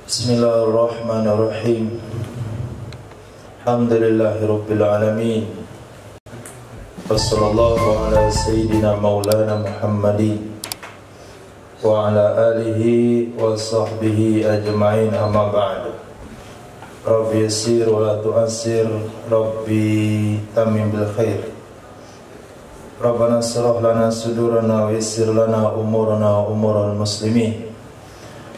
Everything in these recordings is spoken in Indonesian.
Bismillahirrahmanirrahim. Alhamdulillahirabbil alamin. Wassallallahu ala sayyidina maulana Muhammadin wa ala alihi wa sahbihi ajma'in, amma ba'd. Rabbi yassir wa la tu'assir, Rabbi tamim bil khair. Rabbana shrah lana sudurana wa yassir lana umurana wa umural muslimin.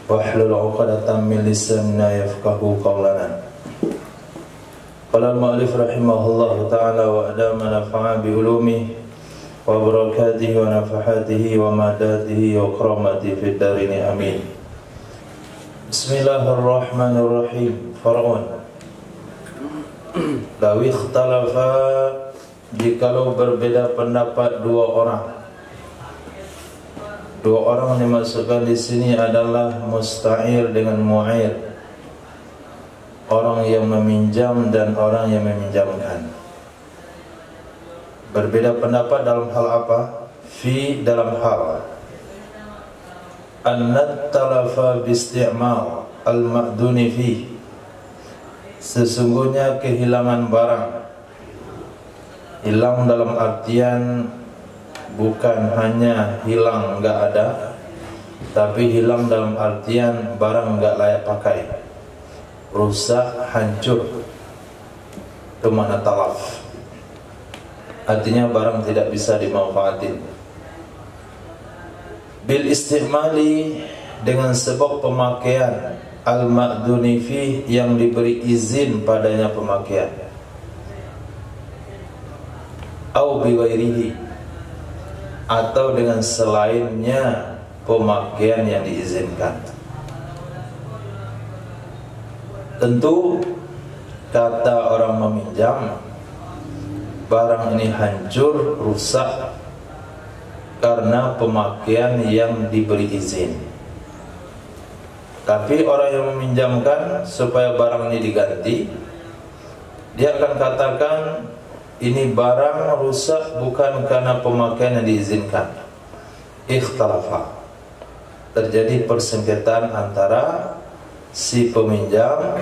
Wahlul 'uqdatam min lisanina yafqahu qawlana. Qala al-mu'allif rahimahullahu ta'ala wa adama nafa'a bi ulumihi wa barakatihi wa nafahatihi wa madatihi wa karamatihi fid darini amin. Bismillahirrahmanirrahim. Far'un. Law ikhtalafa, jikalau berbeda pendapat dua orang dimasukkan di sini adalah musta'ir dengan mu'ir, orang yang meminjam dan orang yang meminjamkan. Berbeda pendapat dalam hal apa? Dalam hal annat talafa bisti'mal al-ma'duni fi, sesungguhnya kehilangan barang. Hilang dalam artian bukan hanya hilang enggak ada, tapi hilang dalam artian barang enggak layak pakai, rusak, hancur. Itu makna talaf. Artinya barang tidak bisa dimanfaatin. Bil istimali, dengan sebab pemakaian, al-ma'duni fi, yang diberi izin padanya pemakaian, au bi ghairihi, atau dengan selainnya pemakaian yang diizinkan. Tentu kata orang meminjam, barang ini hancur, rusak karena pemakaian yang diberi izin. Tapi orang yang meminjamkan supaya barang ini diganti, dia akan katakan ini barang rusak bukan karena pemakaian yang diizinkan. Ikhtalafa, terjadi persengketaan antara si peminjam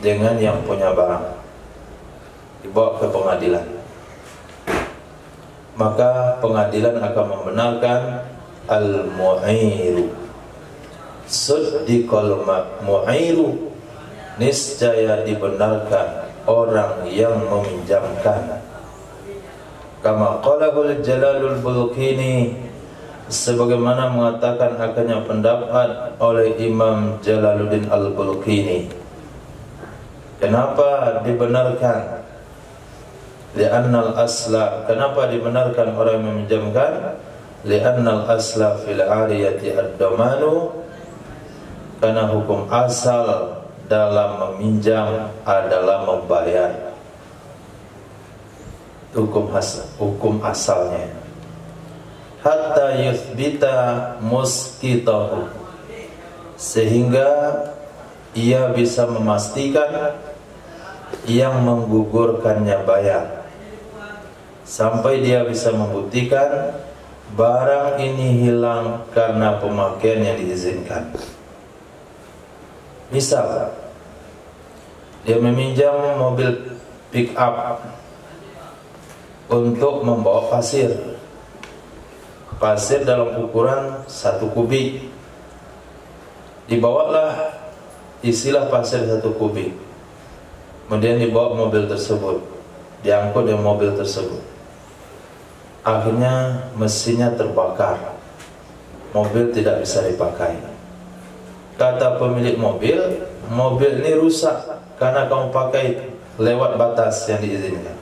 dengan yang punya barang, dibawa ke pengadilan. Maka pengadilan akan membenarkan al-mu'iru, suddiqal mu'iru, niscaya dibenarkan orang yang meminjamkan. Kama qalahul Jalalul Bulqini, sebagaimana mengatakan akannya pendapat oleh Imam Jalaluddin Al-Bulqini. Kenapa dibenarkan? Li'annal asla, kenapa dibenarkan orang yang meminjamkan? Li'annal asla fil ariyati ad-damanu, karena hukum asal dalam meminjam adalah membayar. Hukum asalnya. Hatta yuthbita muskitahu, sehingga ia bisa memastikan yang menggugurkannya bayar, sampai dia bisa membuktikan barang ini hilang karena pemakaian yang diizinkan. Misal, dia meminjam mobil pick up untuk membawa pasir dalam ukuran 1 kubik. Dibawalah, isilah pasir 1 kubik, kemudian dibawa mobil tersebut, diangkut dengan mobil tersebut. Akhirnya mesinnya terbakar, mobil tidak bisa dipakai. Kata pemilik mobil ini rusak karena kamu pakai lewat batas yang diizinkan.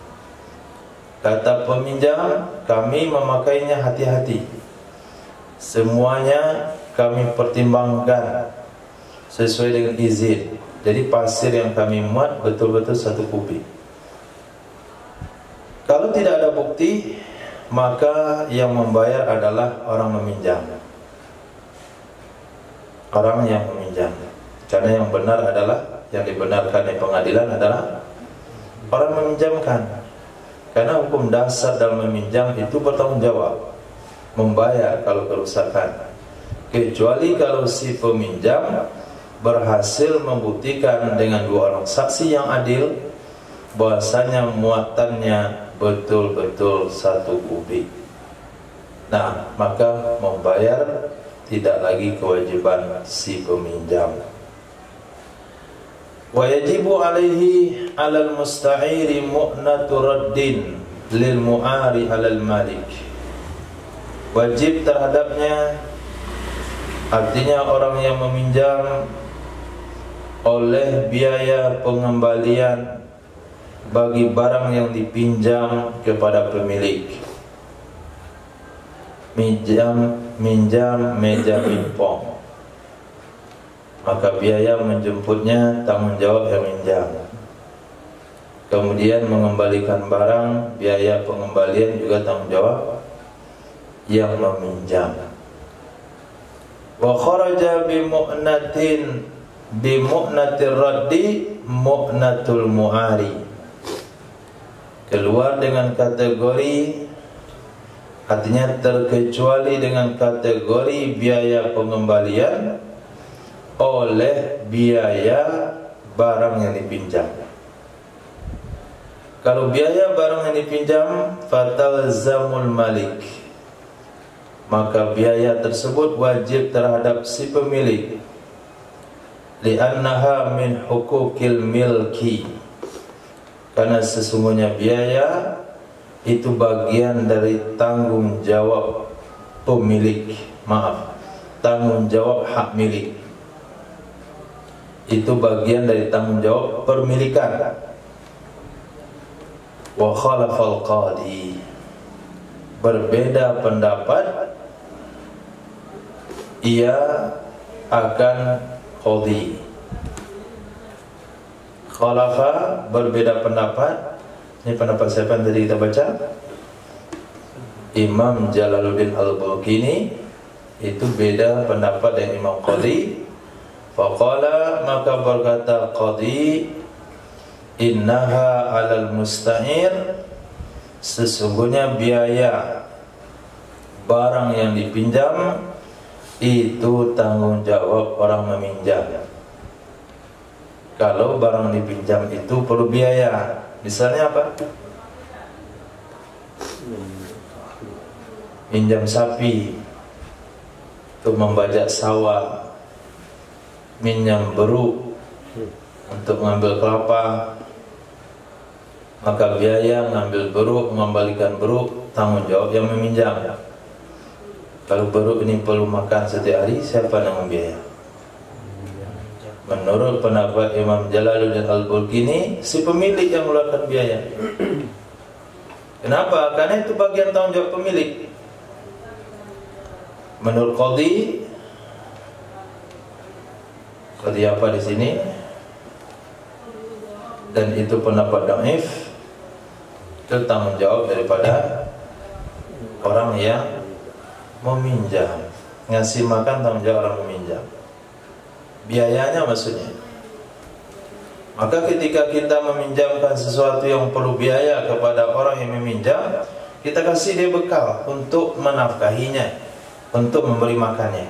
Kata peminjam, kami memakainya hati-hati, semuanya kami pertimbangkan sesuai dengan izin. Jadi pasir yang kami muat betul-betul 1 kubik. Kalau tidak ada bukti, maka yang membayar adalah orang meminjam. Orang yang meminjam. Karena yang benar adalah, yang dibenarkan di pengadilan adalah orang meminjamkan. Karena hukum dasar dalam meminjam itu bertanggung jawab, membayar kalau kerusakan. Kecuali kalau si peminjam berhasil membuktikan dengan dua orang saksi yang adil bahwasanya muatannya betul-betul 1 kubik. Nah, maka membayar tidak lagi kewajiban si peminjam. Wa yajibu alaihi 'alal musta'iri mu'natu raddin lil mu'ari 'alal malik. Wajib terhadapnya, artinya orang yang meminjam oleh biaya pengembalian bagi barang yang dipinjam kepada pemilik. Minjam meja pingpong, maka biaya menjemputnya tanggung jawab yang minjam. Kemudian mengembalikan barang, biaya pengembalian juga tanggung jawab yang meminjam. Wa kharaja bi mu'natir raddi mu'natul mu'ari. Keluar dengan kategori, artinya terkecuali dengan kategori biaya pengembalian oleh biaya barang yang dipinjam. Kalau biaya barang yang dipinjam fatalzamul malik, maka biaya tersebut wajib terhadap si pemilik. Li'annaha min hukukil milki, karena sesungguhnya biaya itu bagian dari tanggung jawab pemilik. Tanggung jawab hak milik itu bagian dari tanggung jawab permilikan. Wa khalafal qadi, berbeda pendapat ia akan qadi. Khalafa, berbeda pendapat. Ini pendapat siapa yang tadi kita baca? Imam Jalaluddin Al-Bulkini. Itu beda pendapat dengan Imam Qadhi. Faqala, maka berkata Qadhi, innaha alal musta'ir, sesungguhnya biaya barang yang dipinjam itu tanggung jawab orang meminjam. Kalau barang dipinjam itu perlu biaya. Misalnya apa? Pinjam sapi untuk membajak sawah, minjam beruk untuk mengambil kelapa, maka biaya mengambil beruk, mengembalikan beruk, tanggung jawab yang meminjam. Kalau beruk ini perlu makan setiap hari, siapa yang membiayai? Menurut pendapat Imam Jalaluddin Al-Bulkini, si pemilik yang mengeluarkan biaya. Kenapa? Karena itu bagian tanggung jawab pemilik. Menurut Qadhi apa di sini? Dan itu pendapat dhaif. Itu tanggung jawab daripada orang yang meminjam. Ngasih makan tanggung jawab orang meminjam. Biayanya maksudnya. Maka ketika kita meminjamkan sesuatu yang perlu biaya kepada orang yang meminjam, kita kasih dia bekal untuk menafkahinya, untuk memberi makannya.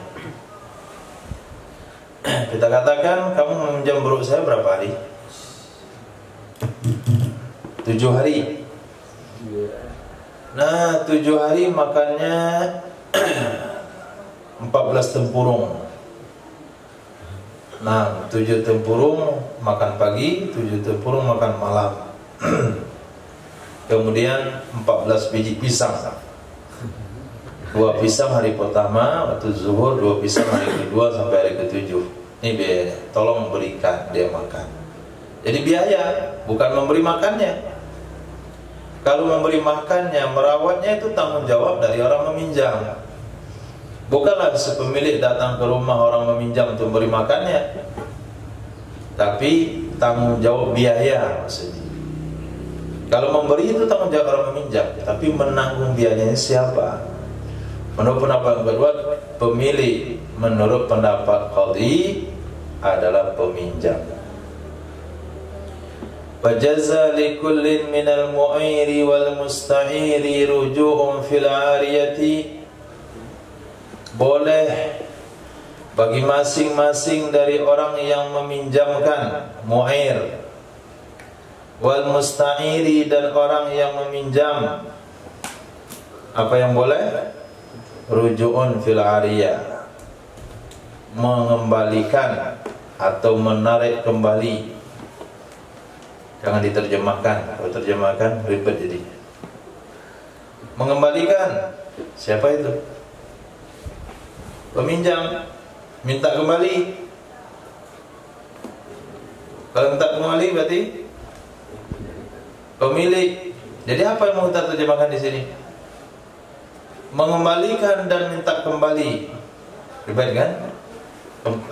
Kita katakan, kamu meminjam beruk saya berapa hari? 7 hari. Nah, 7 hari makannya 14 tempurung. Nah, 7 tempurung makan pagi, 7 tempurung makan malam. Kemudian 14 biji pisang. 2 pisang hari pertama waktu zuhur, 2 pisang hari kedua sampai hari ke-7. Ini biayanya. Tolong berikan dia makan. Jadi biaya, bukan memberi makannya. Kalau memberi makannya, merawatnya itu tanggung jawab dari orang meminjam. Bukanlah sepemilik datang ke rumah orang meminjam untuk memberi makannya, tapi tanggung jawab biaya maksudnya. Kalau memberi itu tanggung jawab orang meminjam, tapi menanggung biayanya siapa? Menurut pendapat kedua, pemilik. Menurut pendapat Qadhi adalah peminjam. Wajaza likullin minal mu'iri wal musta'iri ruju'un fil 'ariyati. Boleh bagi masing-masing dari orang yang meminjamkan, mu'ir, wal musta'iri, dan orang yang meminjam. Apa yang boleh? Ruju'un fil ariyah, mengembalikan atau menarik kembali. Jangan diterjemahkan, kalau terjemahkan ribet jadi. Mengembalikan, siapa itu? Peminjam minta kembali. Kalau minta kembali berarti pemilik. Jadi apa yang mau kita terjemahkan di sini? Mengembalikan dan minta kembali. Ribet kan?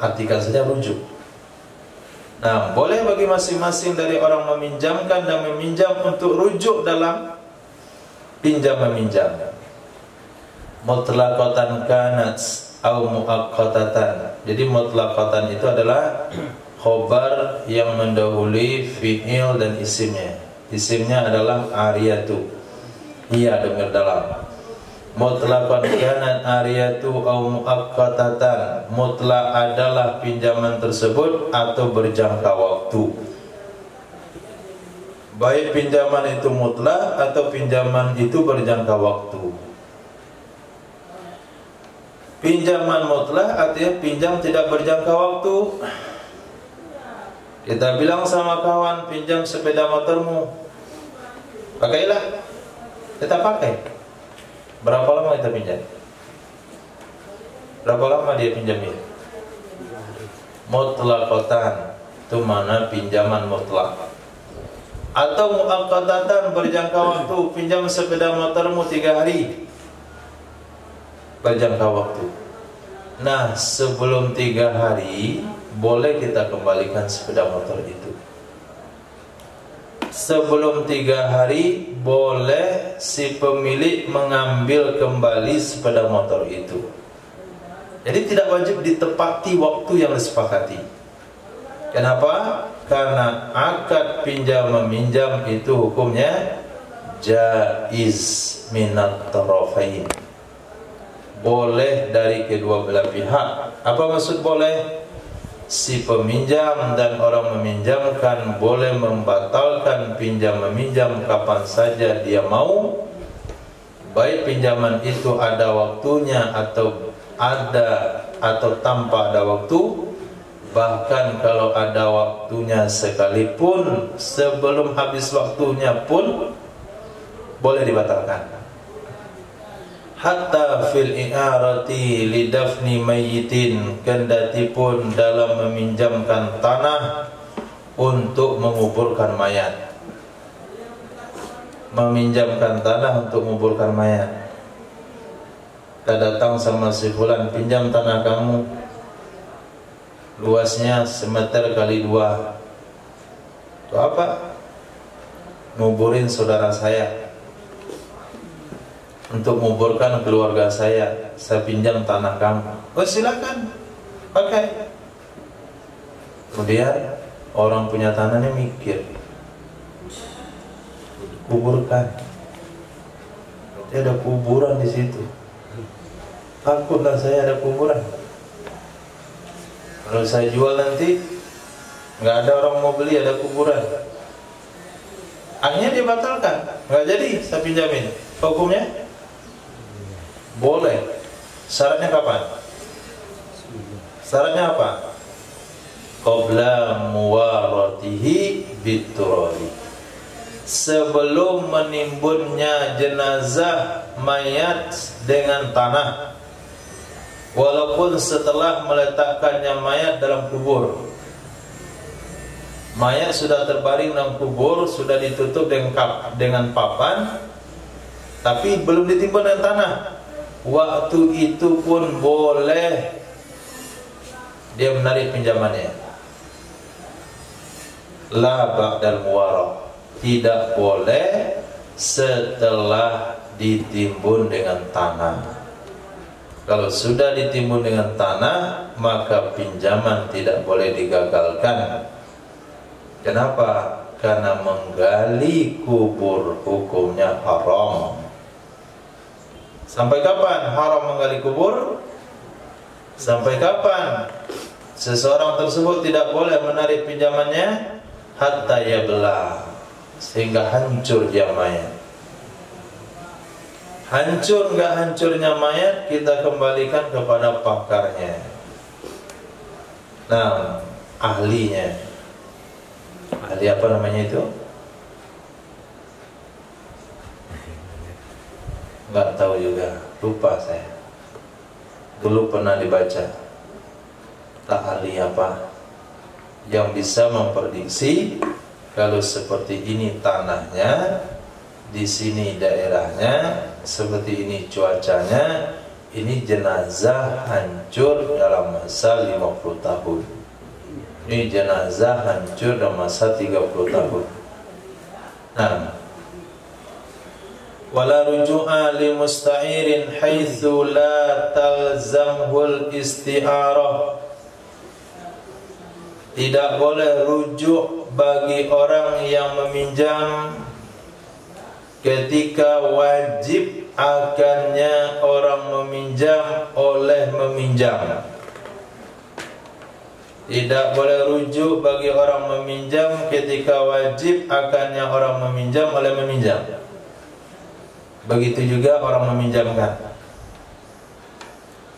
Artikan saja rujuk. Nah, boleh bagi masing-masing dari orang meminjamkan dan meminjam untuk rujuk dalam pinjam meminjam. Mutlaqatan kanat au muaqqatatan. Jadi mutlaqatan itu adalah khobar yang mendahului fi'il dan isimnya. Isimnya adalah ariyatu, iya domir dalam. Mutlaqan kanat ariyatu au muaqqatatan. Mutlak adalah pinjaman tersebut atau berjangka waktu. Baik pinjaman itu mutlak atau pinjaman itu berjangka waktu. Pinjaman mutlak artinya pinjam tidak berjangka waktu. Kita bilang sama kawan, pinjam sepeda motormu, pakailah. Kita pakai. Berapa lama kita pinjam? Berapa lama dia pinjamin? Mutlaqatan, itu mana pinjaman mutlak. Atau muaqqatatan, berjangka waktu. Pinjam sepeda motormu 3 hari, berjangka waktu. Nah, sebelum 3 hari boleh kita kembalikan sepeda motor itu. Sebelum 3 hari boleh si pemilik mengambil kembali sepeda motor itu. Jadi tidak wajib ditepati waktu yang disepakati. Kenapa? Karena akad pinjam meminjam itu hukumnya jaiz minat tarafain, boleh dari kedua belah pihak. Apa maksud boleh? Si peminjam dan orang meminjamkan boleh membatalkan pinjam meminjam kapan saja dia mau, baik pinjaman itu ada waktunya atau tanpa ada waktu. Bahkan kalau ada waktunya sekalipun, sebelum habis waktunya pun boleh dibatalkan. Hatta fil i'arati lidafni mayyitin, kendati pun dalam meminjamkan tanah untuk menguburkan mayat. Meminjamkan tanah untuk menguburkan mayat. Kita datang sama si fulan, pinjam tanah kamu, luasnya semeter kali 2. Itu apa? Nguburin saudara saya, untuk menguburkan keluarga saya pinjam tanah kamu. Oh silakan, pakai. Kemudian orang punya tanahnya mikir, kuburkan. Dia ada kuburan di situ. Takutlah saya ada kuburan. Kalau saya jual nanti nggak ada orang mau beli, ada kuburan. Akhirnya dia batalkan, nggak jadi saya pinjamin. Hukumnya boleh. Syaratnya kapan? Syaratnya apa? Qabla muwaratihi biturari, sebelum menimbunnya jenazah mayat dengan tanah, walaupun setelah meletakkannya mayat dalam kubur. Mayat sudah terbaring dalam kubur, sudah ditutup dengan papan, tapi belum ditimbun dengan tanah. Waktu itu pun boleh dia menarik pinjamannya. La ba'dal muwarah, tidak boleh setelah ditimbun dengan tanah. Kalau sudah ditimbun dengan tanah, maka pinjaman tidak boleh digagalkan. Kenapa? Karena menggali kubur hukumnya haram. Sampai kapan haram menggali kubur? Sampai kapan seseorang tersebut tidak boleh menarik pinjamannya? Hatta yabla, sehingga hancur dia mayat. Hancur enggak hancurnya mayat kita kembalikan kepada pakarnya. Nah, ahlinya. Ahli apa namanya itu? Enggak tahu juga, lupa saya. Dulu pernah dibaca. Tak ahli apa yang bisa memprediksi kalau seperti ini tanahnya, di sini daerahnya, seperti ini cuacanya, ini jenazah hancur dalam masa 50 tahun. Ini jenazah hancur dalam masa 30 tahun. Nah, wala ruju'a li musta'irin haitsu la talzamhul isti'arah. Tidak boleh rujuk bagi orang yang meminjam ketika wajib akannya orang meminjam oleh meminjam. Tidak boleh rujuk bagi orang meminjam ketika wajib akannya orang meminjam oleh meminjam. Begitu juga orang meminjamkan.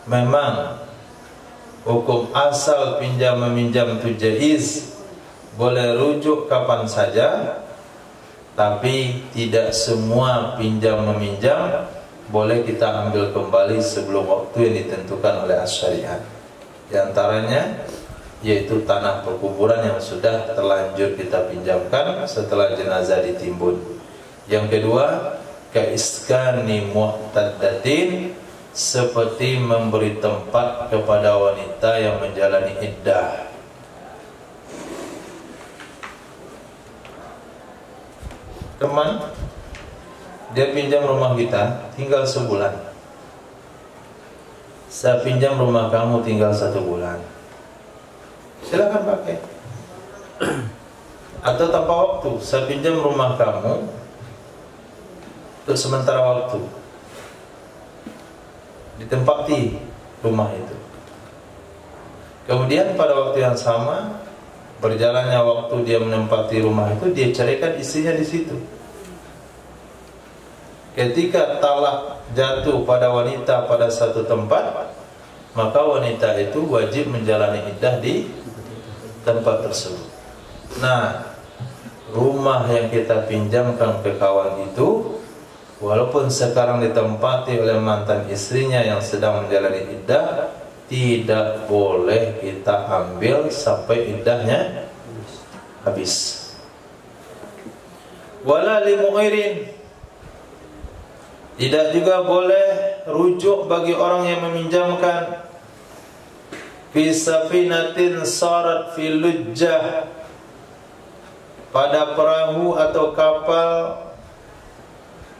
Memang hukum asal pinjam meminjam itu jaiz, boleh rujuk kapan saja, tapi tidak semua pinjam meminjam boleh kita ambil kembali sebelum waktu yang ditentukan oleh as-syariat. Di antaranya yaitu tanah perkuburan yang sudah terlanjur kita pinjamkan setelah jenazah ditimbun. Yang kedua, kaiskani mu'taddatin, seperti memberi tempat kepada wanita yang menjalani iddah. Teman, dia pinjam rumah kita tinggal sebulan. Saya pinjam rumah kamu tinggal 1 bulan. Silakan pakai. Atau tanpa waktu, saya pinjam rumah kamu untuk sementara waktu, ditempati rumah itu. Kemudian pada waktu yang sama, berjalannya waktu dia menempati rumah itu, dia ceraikan istrinya di situ. Ketika talak jatuh pada wanita pada satu tempat, maka wanita itu wajib menjalani iddah di tempat tersebut. Nah, rumah yang kita pinjamkan ke kawan itu, walaupun sekarang ditempati oleh mantan istrinya yang sedang menjalani iddah, tidak boleh kita ambil sampai iddahnya habis. Wala li mu'irin, tidak juga boleh rujuk bagi orang yang meminjamkan fi safinatin sarat fi lujjah, pada perahu atau kapal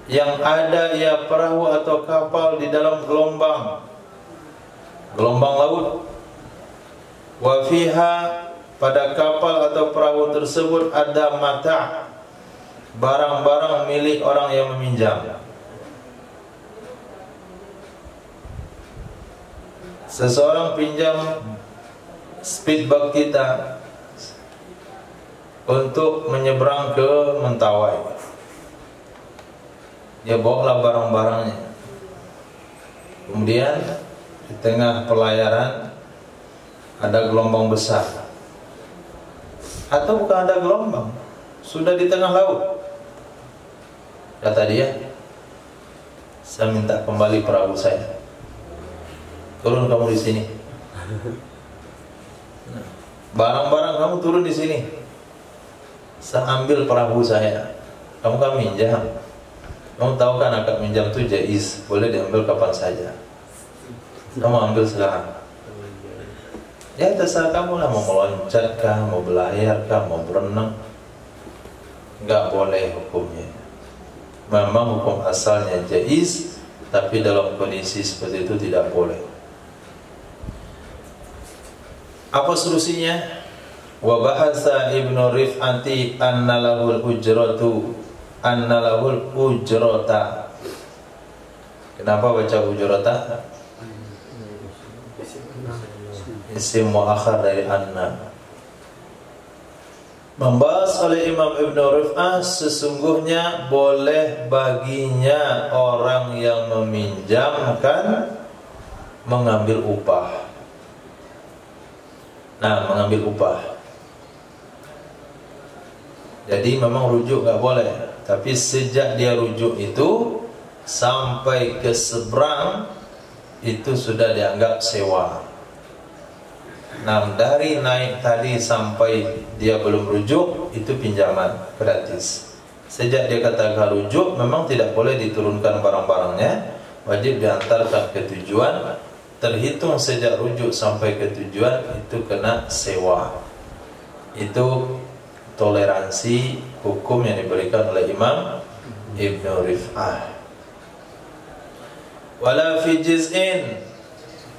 yang ada ya perahu atau kapal di dalam gelombang laut. Wa fiha, pada kapal atau perahu tersebut ada mata', barang-barang milik orang yang meminjam. Seseorang pinjam speedboat kita untuk menyeberang ke Mentawai. Dia bawalah barang-barangnya. Kemudian di tengah pelayaran ada gelombang besar. Atau bukan ada gelombang, sudah di tengah laut. Kata dia, saya minta kembali perahu saya. Turun kamu di sini. Barang-barang kamu turun di sini. Saya ambil perahu saya. Kamu kan minjam. Kamu tahu kan akad minjam itu jaiz, boleh diambil kapan saja. Kamu ambil silakan. Ya terserah kamu lah, mau meloncat kah, mau berlayar kah, mau berenang. Enggak boleh hukumnya. Memang hukum asalnya jaiz, tapi dalam kondisi seperti itu tidak boleh. Apa solusinya? Wa bahasa Ibnu Rif'ati anna lahul ujrata. Kenapa baca ujrata? isim muakhar dari anna. Membahas oleh Imam Ibn Rif'ah, sesungguhnya boleh baginya orang yang meminjamkan mengambil upah. Nah, mengambil upah. Jadi memang rujuk gak boleh, tapi sejak dia rujuk itu sampai ke seberang, itu sudah dianggap sewa. Nah, dari naik tadi sampai dia belum rujuk, itu pinjaman gratis. Sejak dia katakan rujuk, memang tidak boleh diturunkan barang-barangnya, wajib diantarkan ke tujuan. Terhitung sejak rujuk sampai ke tujuan, itu kena sewa. Itu toleransi hukum yang diberikan oleh Imam Ibn Rif'ah. Wala fi jiz'in,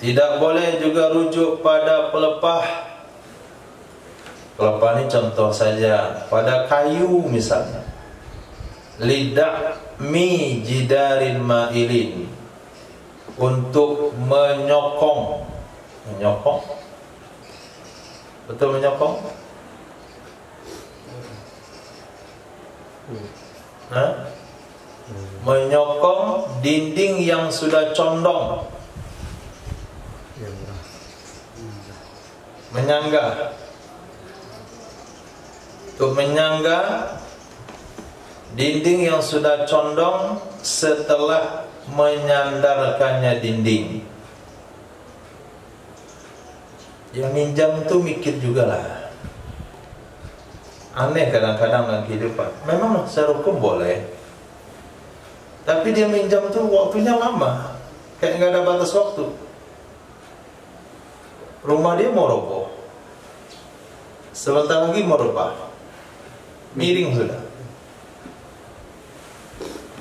tidak boleh juga rujuk pada pelepah. Pelepah ini contoh saja, pada kayu misalnya. Lida'mi jidarin ma'ilin, untuk menyokong. Menyokong? Betul menyokong? Menyokong dinding yang sudah condong. Menyangga. Untuk menyangga dinding yang sudah condong setelah menyandarkannya dinding. Yang minjam tuh mikir juga lah. Aneh kadang-kadang dalam kehidupan. Memang secara hukum boleh, tapi dia minjam tuh waktunya lama, kayak nggak ada batas waktu. Rumah dia mau roboh, sebentar lagi mau rebah, miring sudah,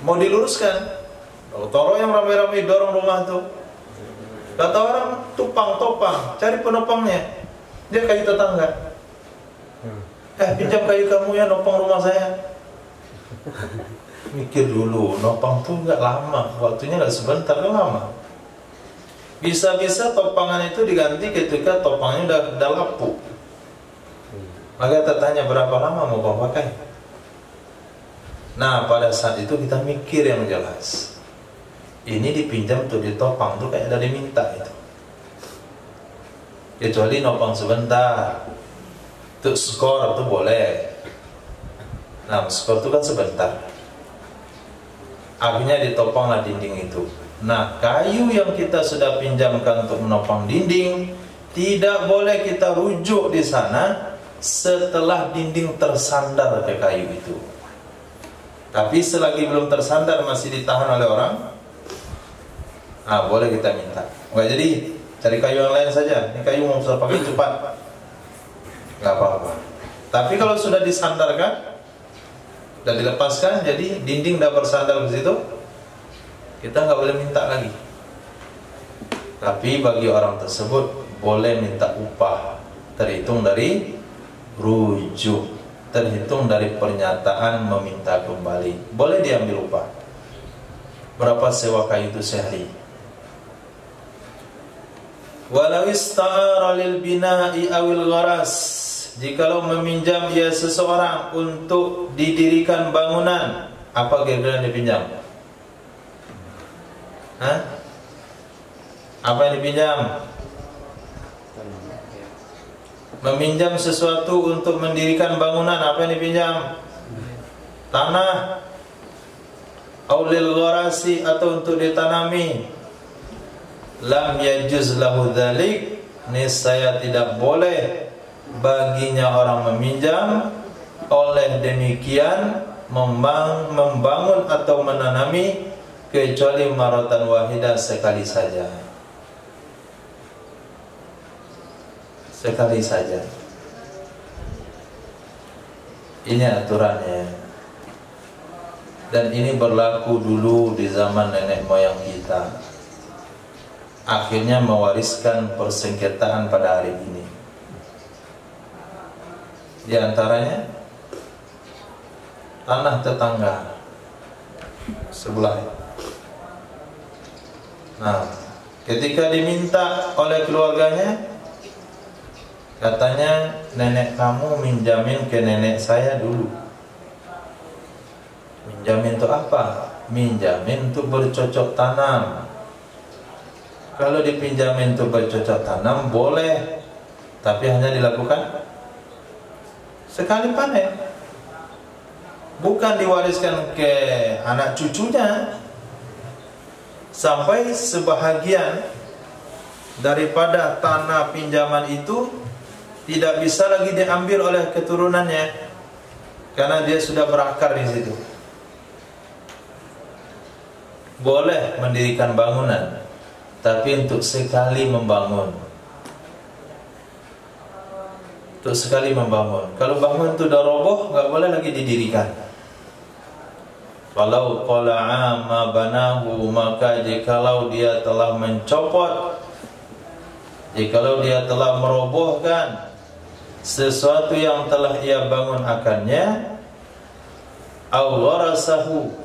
mau diluruskan. Toro yang ramai-ramai dorong rumah tuh, kata orang tupang topang, cari penopangnya. Dia kayu tetangga, pinjam kayu kamu ya, nopang rumah saya. Mikir dulu, nopang tuh nggak lama, waktunya nggak sebentar, kan lama. Bisa-bisa topangan itu diganti ketika topangnya udah lapuk. Maka kita tanya berapa lama mau kau pakai. Nah, pada saat itu kita mikir yang jelas. Ini dipinjam untuk ditopang tuh kayak dari minta itu. Kecuali nopang sebentar, untuk skor itu boleh. Nah, skor itu kan sebentar. Akhirnya ditopanglah dinding itu. Nah, kayu yang kita sudah pinjamkan untuk menopang dinding, tidak boleh kita rujuk di sana setelah dinding tersandar ke kayu itu. Tapi selagi belum tersandar, masih ditahan oleh orang, boleh kita minta. Nggak jadi, cari kayu yang lain saja. Ini kayu mau saya pakai cepat, nggak apa-apa. Tapi kalau sudah disandarkan dan dilepaskan, jadi dinding sudah bersandar ke situ, kita nggak boleh minta lagi. Tapi bagi orang tersebut boleh minta upah, terhitung dari rujuk, terhitung dari pernyataan meminta kembali. Boleh diambil upah. Berapa sewa kayu itu sehari? Walau ista'ara lil bina'i awil gharas, jikalau meminjam ia seseorang untuk didirikan bangunan, apa kira-kira yang dipinjam? Apa yang dipinjam? Meminjam sesuatu untuk mendirikan bangunan, apa yang dipinjam? Tanah. Aulil gharasi, atau untuk ditanami. Lam yajuz lahu dzalik, niscaya tidak boleh baginya orang meminjam oleh demikian membangun atau menanami, kecuali maratan wahidah, sekali saja. Sekali saja. Ini aturannya. Dan ini berlaku dulu di zaman nenek moyang kita. Akhirnya mewariskan persengketaan pada hari ini. Di antaranya tanah tetangga sebelah. Nah, ketika diminta oleh keluarganya, Katanya nenek kamu minjamin ke nenek saya dulu. Minjamin untuk apa? Minjamin untuk bercocok tanam. Kalau dipinjamin untuk bercocok tanam boleh, tapi hanya dilakukan sekali panen, bukan diwariskan ke anak cucunya. Sampai sebahagian daripada tanah pinjaman itu tidak bisa lagi diambil oleh keturunannya karena dia sudah berakar di situ. Boleh mendirikan bangunan, tapi untuk sekali membangun. Untuk sekali membangun. Kalau bangun itu udah roboh, nggak boleh lagi didirikan. Kalau qala'a ma banahu, maka jikalau dia telah mencopot, jikalau dia telah merobohkan sesuatu yang telah ia bangun akannya, aw gharasahu,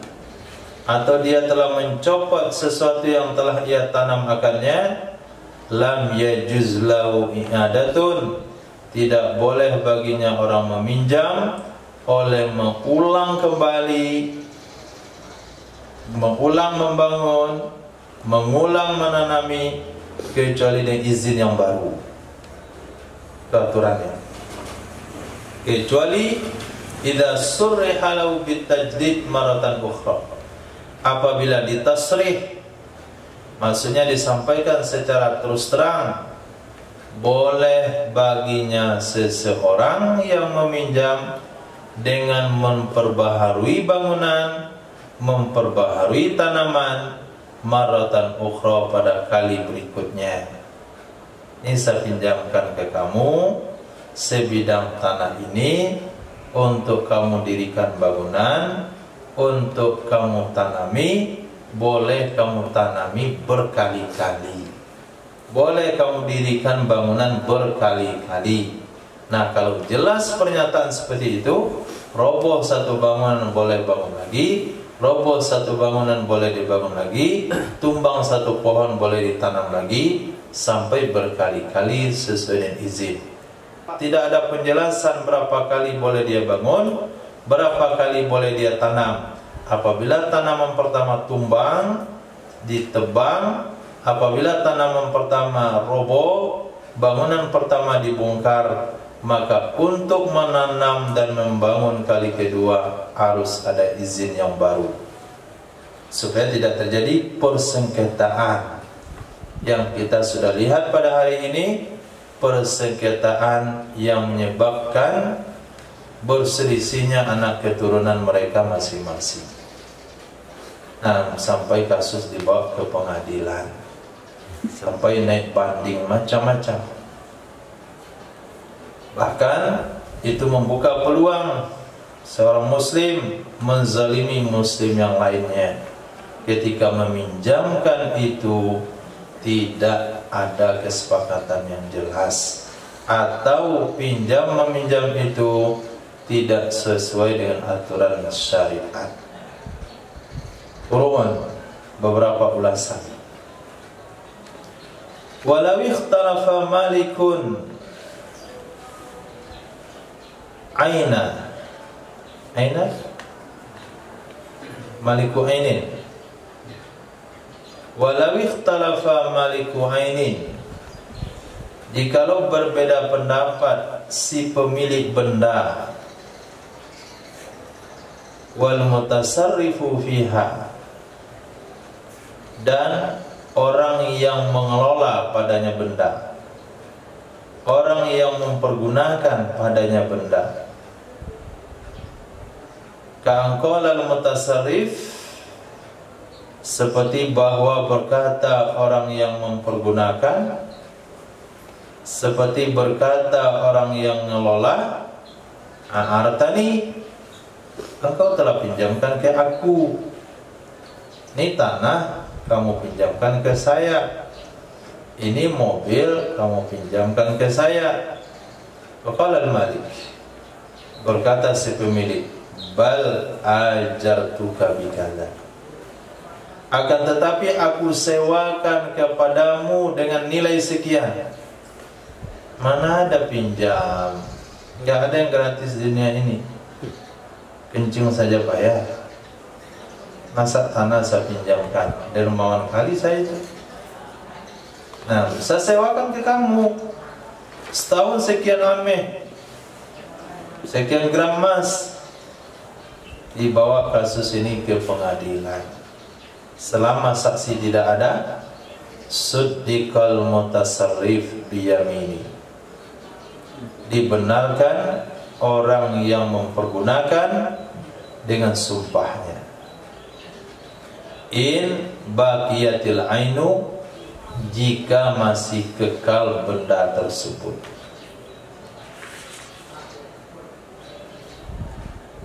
atau dia telah mencopot sesuatu yang telah ia tanam akannya, lam yajuz lahu i'adatun, tidak boleh baginya orang meminjam oleh mengulang kembali, mengulang membangun, mengulang menanami, kecuali dengan izin yang baru. Aturannya, kecuali idza surriha lahu bitajdid maratan ukhra, apabila ditasrih, maksudnya disampaikan secara terus terang, boleh baginya seseorang yang meminjam dengan memperbaharui bangunan, memperbaharui tanaman, maratan ukhra, pada kali berikutnya. Ini saya pinjamkan ke kamu sebidang tanah ini untuk kamu dirikan bangunan, untuk kamu tanami. Boleh kamu tanami berkali-kali, boleh kamu dirikan bangunan berkali-kali. Nah, kalau jelas pernyataan seperti itu, roboh satu bangunan boleh bangun lagi, roboh satu bangunan boleh dibangun lagi, tumbang satu pohon boleh ditanam lagi, sampai berkali-kali sesuai dengan izin. Tidak ada penjelasan berapa kali boleh dia bangun, berapa kali boleh dia tanam. Apabila tanaman pertama tumbang, ditebang. Apabila tanaman pertama roboh, bangunan pertama dibongkar, maka untuk menanam dan membangun kali kedua harus ada izin yang baru, supaya tidak terjadi persengketaan yang kita sudah lihat pada hari ini, persengketaan yang menyebabkan berselisihnya anak keturunan mereka masing-masing. Nah, sampai kasus dibawa ke pengadilan, sampai naik banding macam-macam. Bahkan itu membuka peluang seorang muslim menzalimi muslim yang lainnya ketika meminjamkan itu tidak ada kesepakatan yang jelas, atau pinjam meminjam itu tidak sesuai dengan aturan syariat. Urun beberapa ulasan. Walau ikhtalafa malikun aina maliku ainin, walau ikhtalafa maliku ainin, jikalau berbeda pendapat si pemilik benda, wal mutasarrifu fiha, dan orang yang mengelola padanya benda, orang yang mempergunakan padanya benda. Ka'angqala al-mutasarrif, seperti bahwa berkata orang yang mempergunakan, seperti berkata orang yang mengelola, artani, engkau telah pinjamkan ke aku, ini tanah kamu pinjamkan ke saya, ini mobil kamu pinjamkan ke saya. Faqala al-malik, berkata si pemilik, bal ajartuka bikala, akan tetapi aku sewakan kepadamu dengan nilai sekian. Mana ada pinjam? Nggak ada yang gratis di dunia ini. Kencing saja bayar. Masa tanah saya pinjamkan? Dermawan kali saya itu. Nah, saya sewakan ke kamu. Setahun sekian ame, sekian gram emas. Dibawa kasus ini ke pengadilan. Selama saksi tidak ada, suddiqal mutasarrif biyamini. Dibenarkan orang yang mempergunakan dengan sumpahnya. In baqiyatil ainu, jika masih kekal benda tersebut.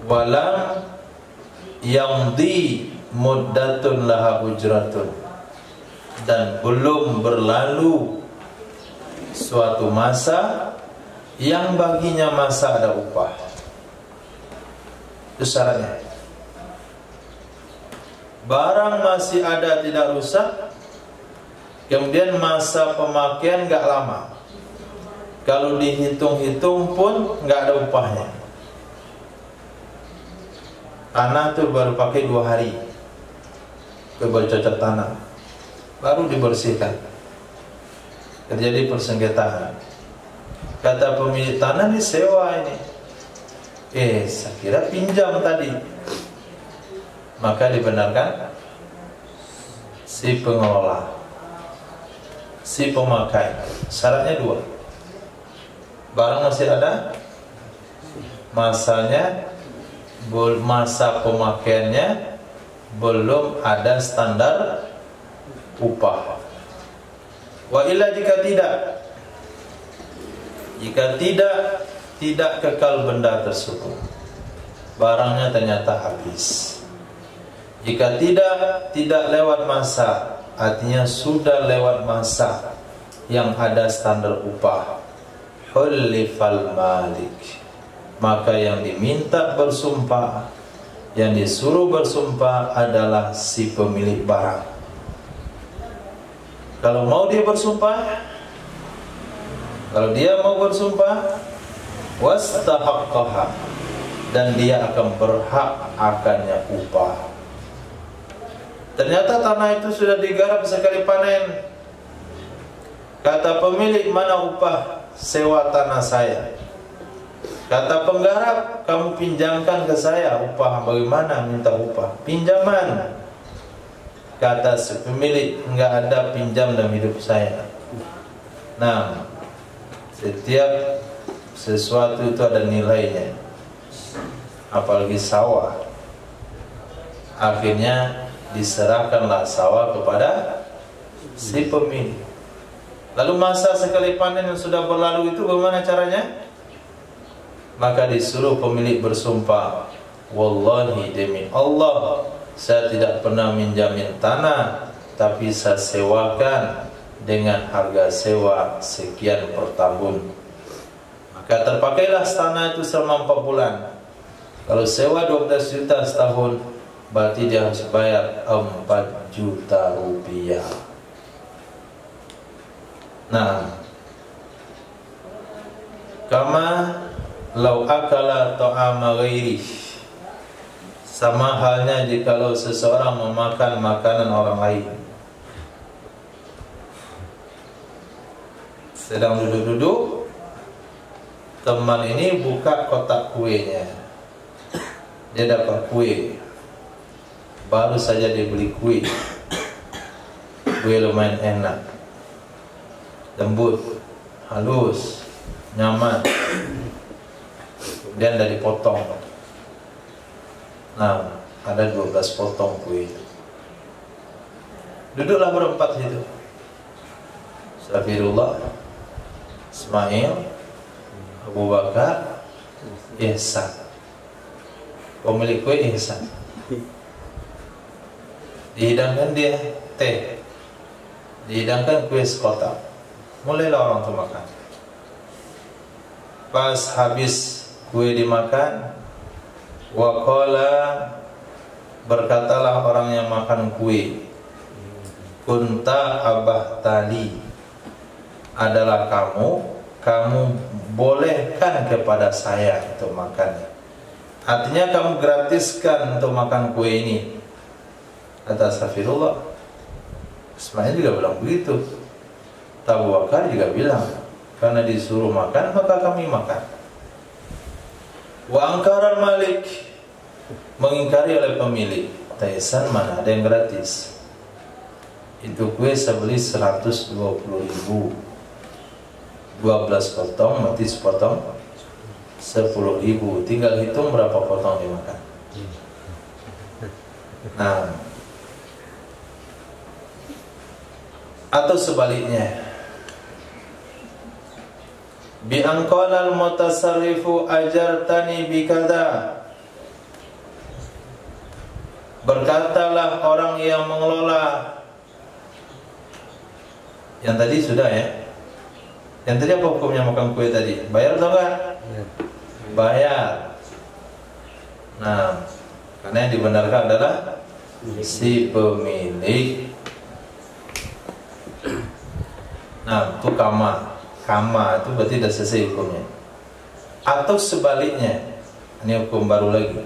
Walam yamdi muddatun laha ujratun, dan belum berlalu suatu masa yang baginya masa ada upah. Itu syaratnya. Barang masih ada tidak rusak, kemudian masa pemakaian gak lama. Kalau dihitung-hitung pun gak ada upahnya. Tanah tuh baru pakai 2 hari, baru cocok tanam, baru dibersihkan, terjadi persengketaan. Kata pemilik tanah, ini sewa ini. Saya kira pinjam tadi. Maka dibenarkan si pengelola, si pemakai. Syaratnya 2. Barang masih ada, masanya, masa pemakaiannya belum ada standar upah. Wa illa jika tidak kekal benda tersebut, barangnya ternyata habis. Jika tidak lewat masa, artinya sudah lewat masa yang ada standar upah, hulifal malik, maka yang diminta bersumpah, yang disuruh bersumpah adalah si pemilik barang. Kalau mau dia bersumpah, kalau dia mau bersumpah, wastahaqqaha, dan dia akan berhak akannya upah. Ternyata tanah itu sudah digarap sekali panen. Kata pemilik, mana upah sewa tanah saya? Kata penggarap, kamu pinjamkan ke saya. Upah bagaimana? Minta upah pinjaman. Kata si pemilik, enggak ada pinjam dalam hidup saya. Nah, setiap sesuatu itu ada nilainya, apalagi sawah. Akhirnya diserahkanlah sawah kepada si pemilik. Lalu masa sekali panen yang sudah berlalu itu bagaimana caranya? Maka disuruh pemilik bersumpah, wallahi demi Allah, saya tidak pernah minjamin tanah, tapi saya sewakan dengan harga sewa sekian per tahun. Maka terpakailah tanah itu selama 4 bulan. Kalau sewa 12 juta setahun, berarti dia harus bayar 4 juta rupiah. Nah, kama lau akala ta'ama ghairi, sama halnya jikalau seseorang memakan makanan orang lain. Sedang duduk-duduk, teman ini buka kotak kuenya. Dia dapat kue, baru saja dia beli kue. Kue lumayan enak, lembut, halus, nyaman. Kemudian dari potong. Nah, ada 12 potong kue itu. Duduklah berempat situ. Safirullah, Ismail, Abu Bakar, Ihsan. Pemilik kue Ihsan. Dihidangkan dia teh, dihidangkan kue sekotak. Mulailah orang itu makan. Pas habis kue dimakan, waqala, berkatalah orang yang makan kue, kunta abah tali, adalah kamu kamu bolehkan kepada saya untuk makan. Artinya kamu gratiskan untuk makan kue ini. Kata astagfirullah. Ismail juga bilang begitu. Abu Bakar juga bilang, karena disuruh makan maka kami makan. Wa angkara Malik, mengingkari oleh pemilik. Taisan, mana ada yang gratis? Itu kue saya beli 120.000, 12 potong, mati sepotong 10.000. Tinggal hitung berapa potong dimakan. Nah, atau sebaliknya, bi anqalal mutasarrifu ajartani bikada, berkatalah orang yang mengelola. Yang tadi sudah ya. Yang tadi apa hukumnya makan kue tadi? Bayar atau enggak? Bayar. Nah, karena yang dibenarkan adalah si pemilik. Nah, itu kama itu berarti sudah selesai hukumnya. Atau sebaliknya, ini hukum baru lagi.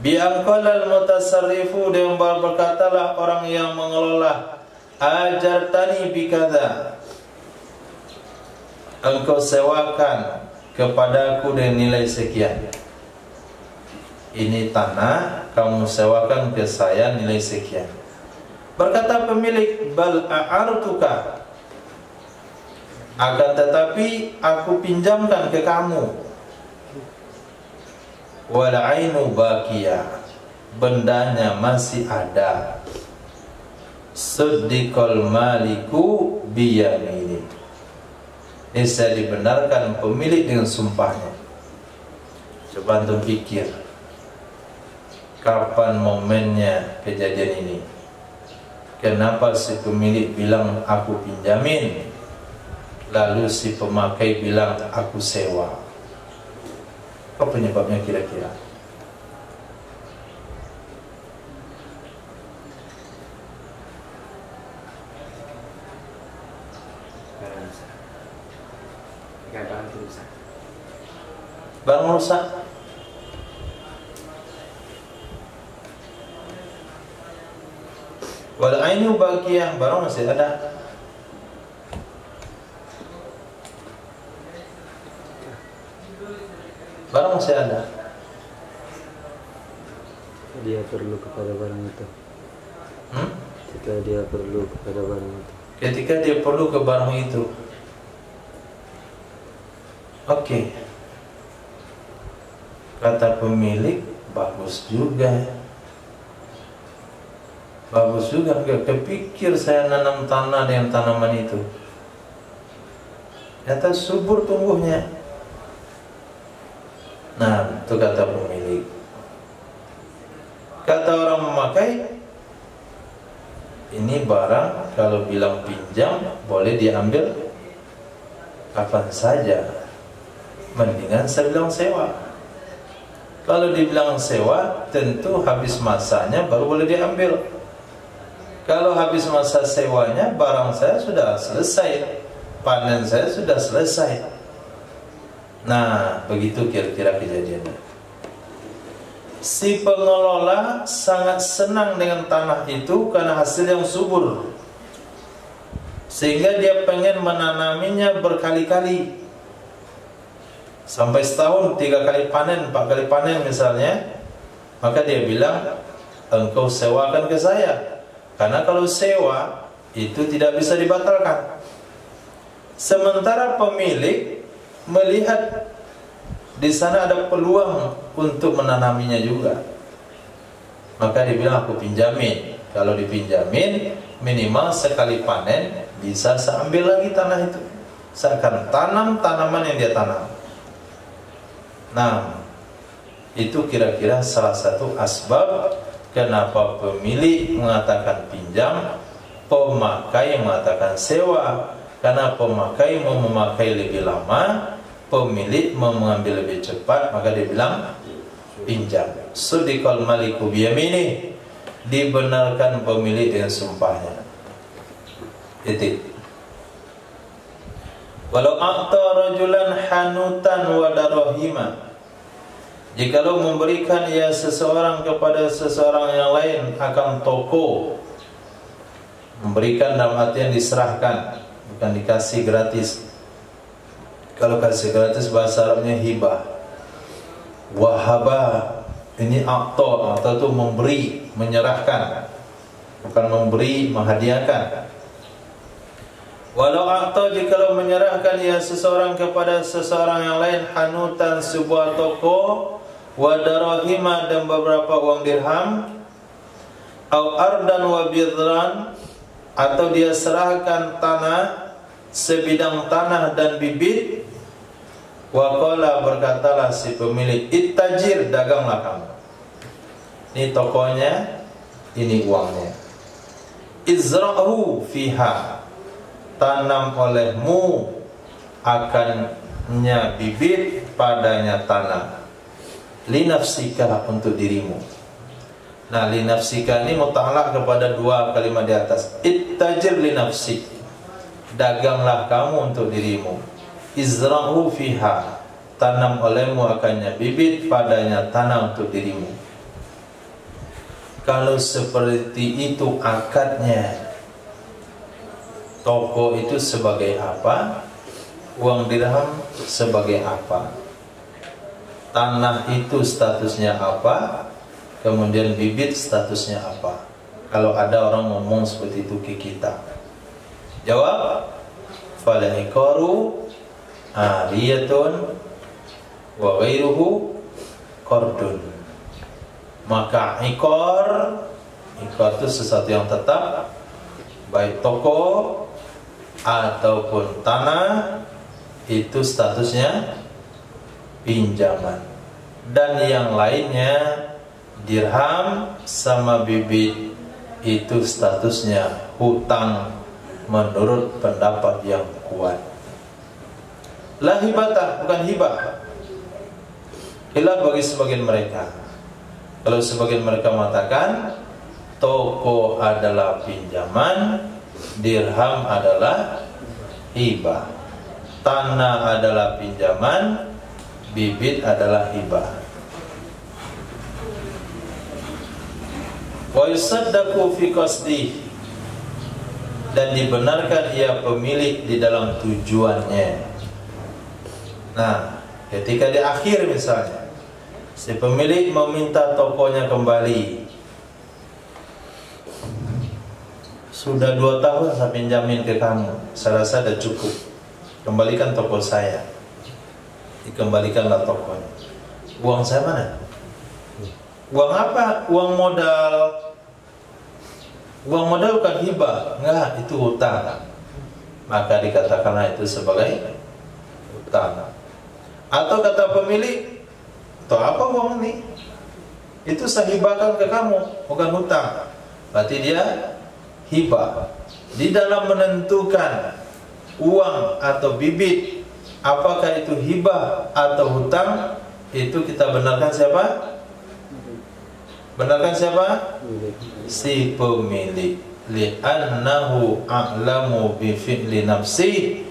Bi'anqalal mutasarrifu, dia berkatalah orang yang mengelola, ajartani bikada, engkau sewakan kepadaku dengan nilai sekian. Ini tanah kamu sewakan ke saya nilai sekian. Berkata pemilik, bal a'artuka, akan tetapi aku pinjamkan ke kamu. Wal ainu baqiyah, bendanya masih ada. Suddiqal maliku biyamini, ini saya dibenarkan pemilik dengan sumpahnya. Coba antum pikir, kapan momennya kejadian ini? Kenapa si pemilik bilang aku pinjamin, lalu si pemakai bilang aku sewa? Apa penyebabnya kira-kira? Barang rusak. Wal ainu baqiyah, barang masih ada. Barang masih ada. Dia perlu kepada barang itu. Ketika dia perlu kepada barang itu. Ketika dia perlu ke barang itu. Oke. Kata pemilik, bagus juga. Bagus juga, enggak kepikir saya nanam tanah dengan tanaman itu. Ternyata subur tumbuhnya. Nah, itu kata pemilik. Kata orang memakai, ini barang kalau bilang pinjam boleh diambil kapan saja. Mendingan saya bilang sewa. Kalau dibilang sewa, tentu habis masanya baru boleh diambil. Kalau habis masa sewanya, barang saya sudah selesai, panen saya sudah selesai. Nah, begitu kira-kira kejadiannya. Si pengelola sangat senang dengan tanah itu karena hasil yang subur, sehingga dia pengen menanaminya berkali-kali. Sampai setahun 3 kali panen, 4 kali panen misalnya. Maka dia bilang, engkau sewakan ke saya. Karena kalau sewa, itu tidak bisa dibatalkan. Sementara pemilik melihat di sana ada peluang untuk menanaminya juga. Maka dia bilang, aku pinjamin. Kalau dipinjamin, minimal sekali panen, bisa saya ambil lagi tanah itu. Saya akan tanam tanaman yang dia tanam. Nah, itu kira-kira salah satu asbab kenapa pemilik mengatakan pinjam, pemakai mengatakan sewa. Karena pemakai mau memakai lebih lama, pemilik mau mengambil lebih cepat, maka dia bilang pinjam. Suddiqal maliku biyamini, dibenarkan pemilik dengan sumpahnya. Titik. Walau a'ta rajulan hanutan wa darahima, jikalau memberikan ia seseorang kepada seseorang yang lain akan toko, memberikan dalam artian diserahkan, bukan dikasih gratis. Kalau kasih gratis bahasa Arabnya hibah. Wahaba, ini a'ta itu memberi, menyerahkan, bukan memberi, menghadiahkan. Walau a'ta, jikalau menyerahkan ia seseorang kepada seseorang yang lain hanutan, sebuah toko, wa darahima, dan beberapa uang dirham, au ardan wa bidran, atau dia serahkan tanah, sebidang tanah dan bibit. Wa qala, berkatalah si pemilik, ittajir, daganglah kamu. Ini tokonya, ini uangnya. Izra'hu fiha, tanam olehmu akannya bibit, padanya tanah. Linafsika, untuk dirimu. Nah, linafsika ini muta'alaq kepada dua kalimat di atas. Ittajir linafsik, daganglah kamu untuk dirimu. Izra'hu fiha, tanam olehmu akannya bibit, padanya tanah untuk dirimu. Kalau seperti itu akadnya, toko itu sebagai apa? Uang dirham sebagai apa? Tanah itu statusnya apa? Kemudian bibit statusnya apa? Kalau ada orang ngomong seperti itu ke kita, jawab, fala iqaru ariyatun wa ghairuhu qardun. Maka ikor itu sesuatu yang tetap, baik toko ataupun tanah, itu statusnya pinjaman. Dan yang lainnya, dirham sama bibit, itu statusnya hutang menurut pendapat yang kuat. La hibatah, bukan hibah. Hilaf bagi sebagian mereka. Kalau sebagian mereka mengatakan toko adalah pinjaman, dirham adalah hibah, tanah adalah pinjaman, bibit adalah hibah. Wa yusaddaqu fi qasdih, dan dibenarkan ia pemilik di dalam tujuannya. Nah, ketika di akhir misalnya si pemilik meminta tokonya kembali, sudah 2 tahun saya pinjamin ke kamu, saya rasa sudah cukup, kembalikan toko saya. Dikembalikanlah tokonya. Uang saya mana? Uang apa? Uang modal. Uang modal bukan hibah, enggak, itu hutang. Maka dikatakanlah itu sebagai hutang. Atau kata pemilik, atau apa uang ini? Itu saya hibahkan ke kamu, bukan hutang. Berarti dia hibah. Di dalam menentukan uang atau bibit, apakah itu hibah atau hutang, itu kita benarkan siapa? Benarkan siapa? Si pemilik. Li'annahu a'lamu bi fi'li nafsi.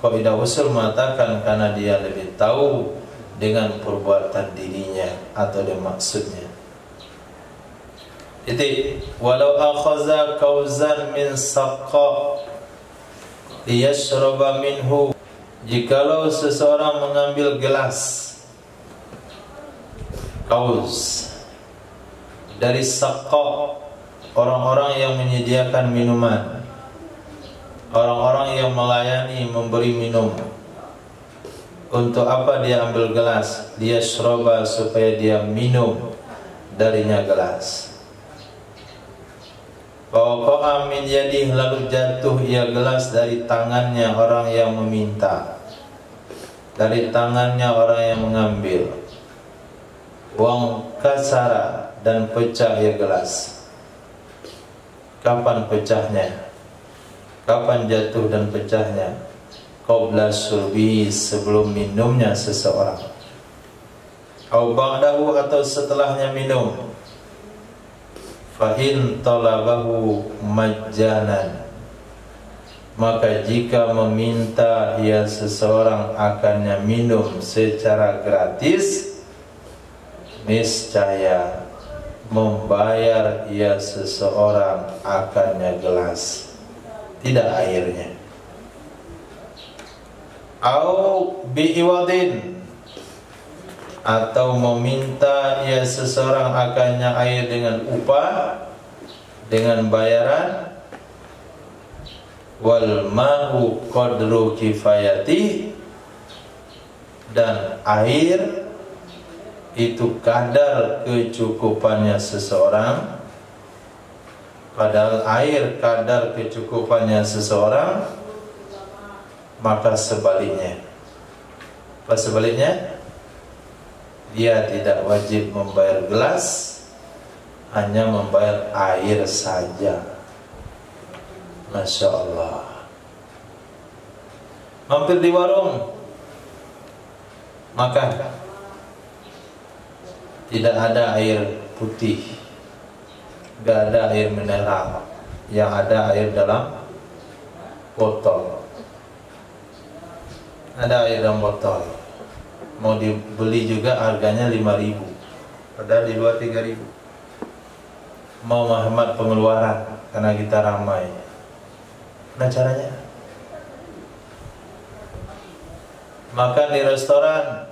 Kaidah usul mengatakan karena dia lebih tahu dengan perbuatan dirinya atau dengan maksudnya. Jadi walau akhaza kauzan min saqqa liyashraba minhu, jikalau seseorang mengambil gelas kauz dari saqqa, orang-orang yang menyediakan minuman, orang-orang yang melayani, memberi minum. Untuk apa dia ambil gelas? Dia syroba, supaya dia minum darinya gelas. Waqa'a min yadih, lalu jatuh ia gelas dari tangannya orang yang meminta, dari tangannya orang yang mengambil. Wang kasara, dan pecah ia gelas. Kapan pecahnya? Kapan jatuh dan pecahnya? Qabla surbi, sebelum minumnya seseorang. Au ba'dahu, atau setelahnya minum. Fa in talabahu majjanan, maka jika meminta ia seseorang akannya minum secara gratis, niscaya membayar ia seseorang akannya gelas, tidak airnya. Au bi'iwadin, atau meminta ia seseorang akannya air dengan upah, dengan bayaran. Wal ma'u qadru kifayati, dan air itu kadar kecukupannya seseorang. Padahal air kadar kecukupannya seseorang, maka sebaliknya. Apa sebaliknya? Dia tidak wajib membayar gelas, hanya membayar air saja. Masya Allah. Mampir di warung, maka tidak ada air putih, tidak ada air mineral, yang ada air dalam botol. Ada air dalam botol, mau dibeli juga harganya 5.000, padahal di luar 3.000. Mau menghemat pengeluaran karena kita ramai. Nah caranya, makan di restoran,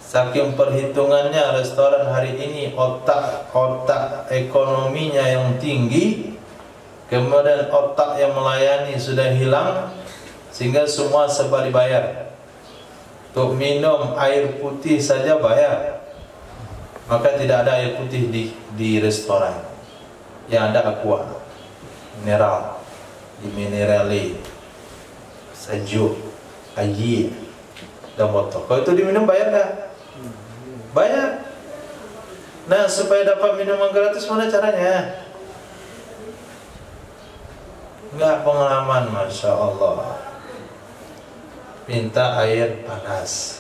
saking perhitungannya restoran hari ini, otak ekonominya yang tinggi, kemudian otak yang melayani sudah hilang, sehingga semua serba dibayar. Untuk minum air putih saja bayar, maka tidak ada air putih di restoran. Yang ada aqua, mineral, minerali, sejuk, air, dan botol. Kalau itu diminum bayar nggak? Bayar. Nah, supaya dapat minuman gratis mana caranya? Nggak pengalaman, Masya Allah. Minta air panas.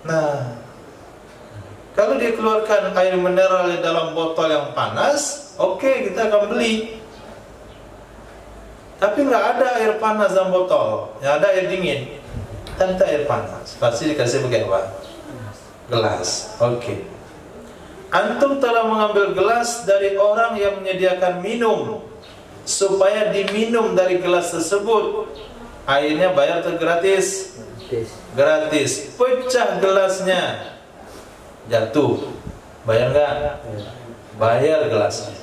Nah, kalau dikeluarkan air mineral di dalam botol yang panas, oke, kita akan beli. Tapi nggak ada air panas dalam botol, yang ada air dingin. Kita minta air panas, pasti dikasih pakai apa? Gelas. Oke. Antum telah mengambil gelas dari orang yang menyediakan minum, supaya diminum dari gelas tersebut. Airnya bayar atau gratis? Gratis. Pecah gelasnya, jatuh, bayar nggak? Bayar gelasnya.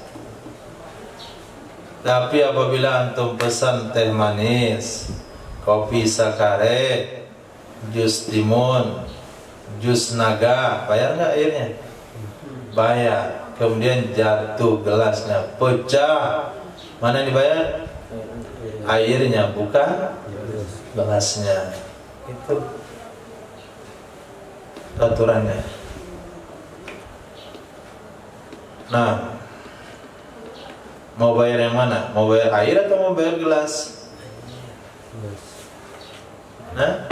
Tapi apabila antum pesan teh manis, kopi sakare, jus timun, jus naga, bayar nggak airnya? Bayar. Kemudian jatuh gelasnya, pecah, mana yang dibayar? Airnya, bukan gelasnya. Itu aturannya. Nah, mau bayar yang mana? Mau bayar air atau mau bayar gelas? Nah,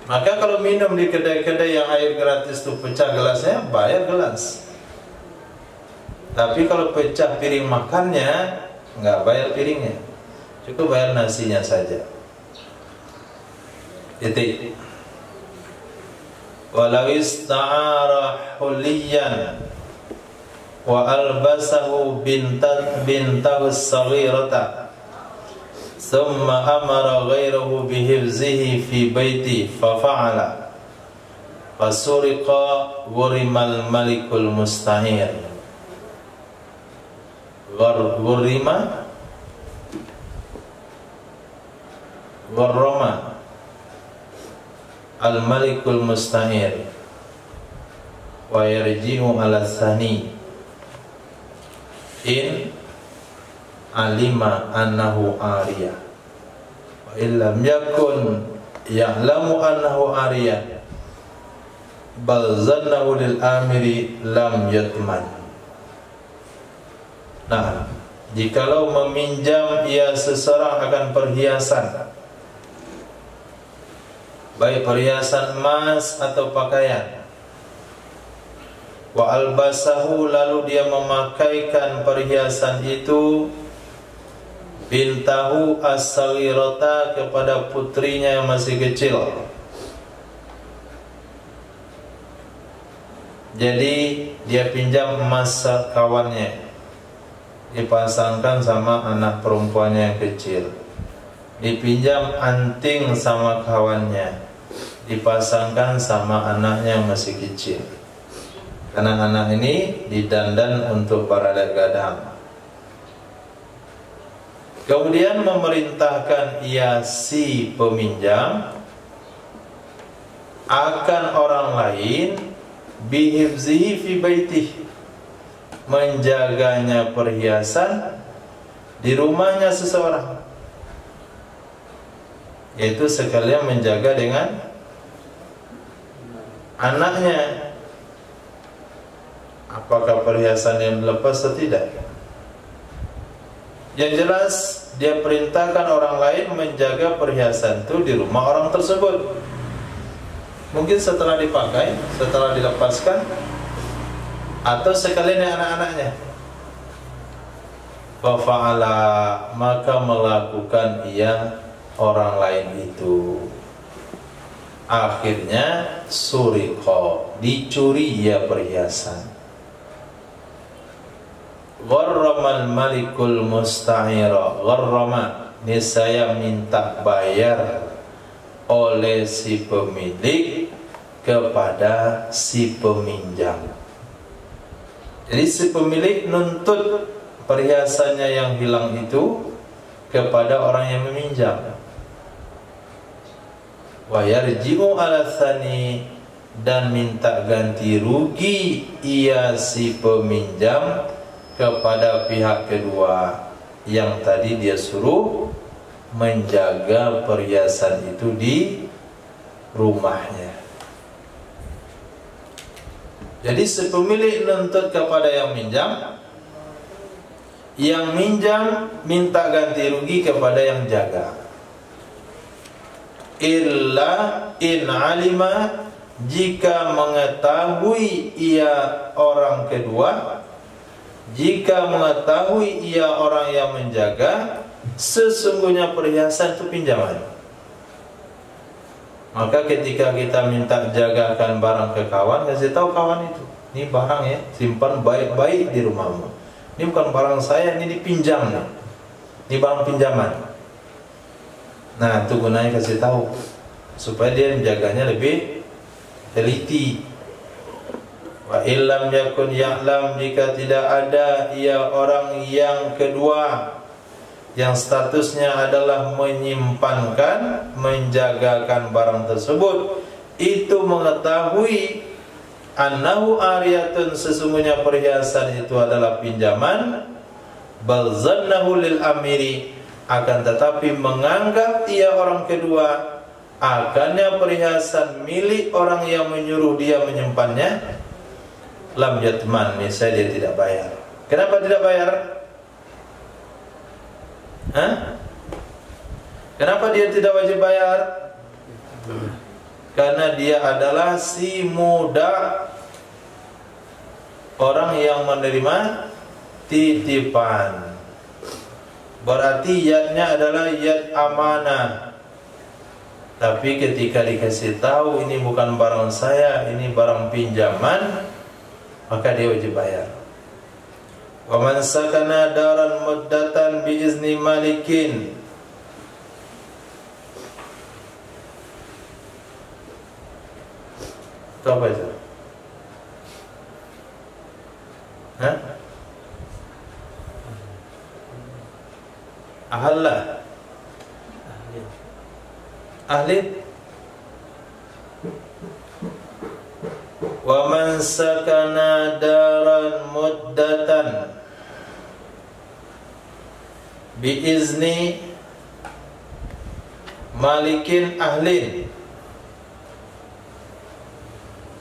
maka kalau minum di kedai-kedai yang air gratis itu pecah gelasnya, bayar gelas. Tapi kalau pecah piring makannya, nggak bayar piringnya, cukup bayar nasinya saja. Titik. Walau ista'ara huliyan wa albasahu bintahu saghirata thumma amara ghairahu bihifzihi fi baiti fafa'ala fasuriqa ghurimal malikul mustahir. Ghurima Gharrama al-malikul mustahir wa yarji'u ala thani in alima annahu ariya wa illam yakun ya'lamu annahu ariya bal zannahu lil amiri lam yatman. Nah, jikalau meminjam ia seseorang akan perhiasan, baik perhiasan emas atau pakaian, Wa albasahu, lalu dia memakaikan perhiasan itu, bintahu as-saghirata, kepada putrinya yang masih kecil. Jadi dia pinjam emas kawannya, dipasangkan sama anak perempuannya yang kecil. Dipinjam anting sama kawannya, dipasangkan sama anaknya yang masih kecil. Karena anak ini didandan untuk baradat gadang. Kemudian memerintahkan ia si peminjam akan orang lain bihifzihi fi baitih, menjaganya perhiasan di rumahnya seseorang, yaitu sekalian menjaga dengan anaknya. Apakah perhiasan yang dilepas atau tidak? Yang jelas dia perintahkan orang lain menjaga perhiasan itu di rumah orang tersebut. Mungkin setelah dipakai, setelah dilepaskan, atau sekalian anak-anaknya. Fa'ala, maka melakukan ia orang lain itu. Akhirnya suriqa, dicuri ia perhiasan. Gharramal malikul musta'ira, gharrama, niscaya minta bayar oleh si pemilik kepada si peminjam. Jadi si pemilik nuntut perhiasannya yang hilang itu kepada orang yang meminjam. Wa yarji'u ala tsani, dan minta ganti rugi ia si peminjam kepada pihak kedua yang tadi dia suruh menjaga perhiasan itu di rumahnya. Jadi si pemilik nuntut kepada yang minjam minta ganti rugi kepada yang jaga. Illa in alima, jika mengetahui ia orang kedua, jika mengetahui ia orang yang menjaga sesungguhnya perhiasan itu pinjaman. Maka ketika kita minta jagakan barang ke kawan, kasih tahu kawan itu, ini barang ya, simpan baik-baik di rumahmu. Ini bukan barang saya, ini dipinjam nih. Ini barang pinjaman. Nah, itu gunanya kasih tahu supaya dia menjaganya lebih teliti. Wa illam yakun ya'lam, jika tidak ada ia orang yang kedua yang statusnya adalah menyimpankan, menjagakan barang tersebut, itu mengetahui annahu ariyatun, sesungguhnya perhiasan itu adalah pinjaman, bal zannahu lil amiri, akan tetapi menganggap ia orang kedua akannya perhiasan milik orang yang menyuruh dia menyimpannya, lam yatman, misalnya dia tidak bayar. Kenapa tidak bayar? Kenapa dia tidak wajib bayar? Karena dia adalah si muda, orang yang menerima titipan. Berarti yadnya adalah yad amanah. Tapi ketika dikasih tahu ini bukan barang saya, ini barang pinjaman, maka dia wajib bayar. Wa man sakana daran muddatan bi izni malikin, itu apa itu? Ahalla, ahli. Wa man sakana daran muddatan bi izni malikin ahlin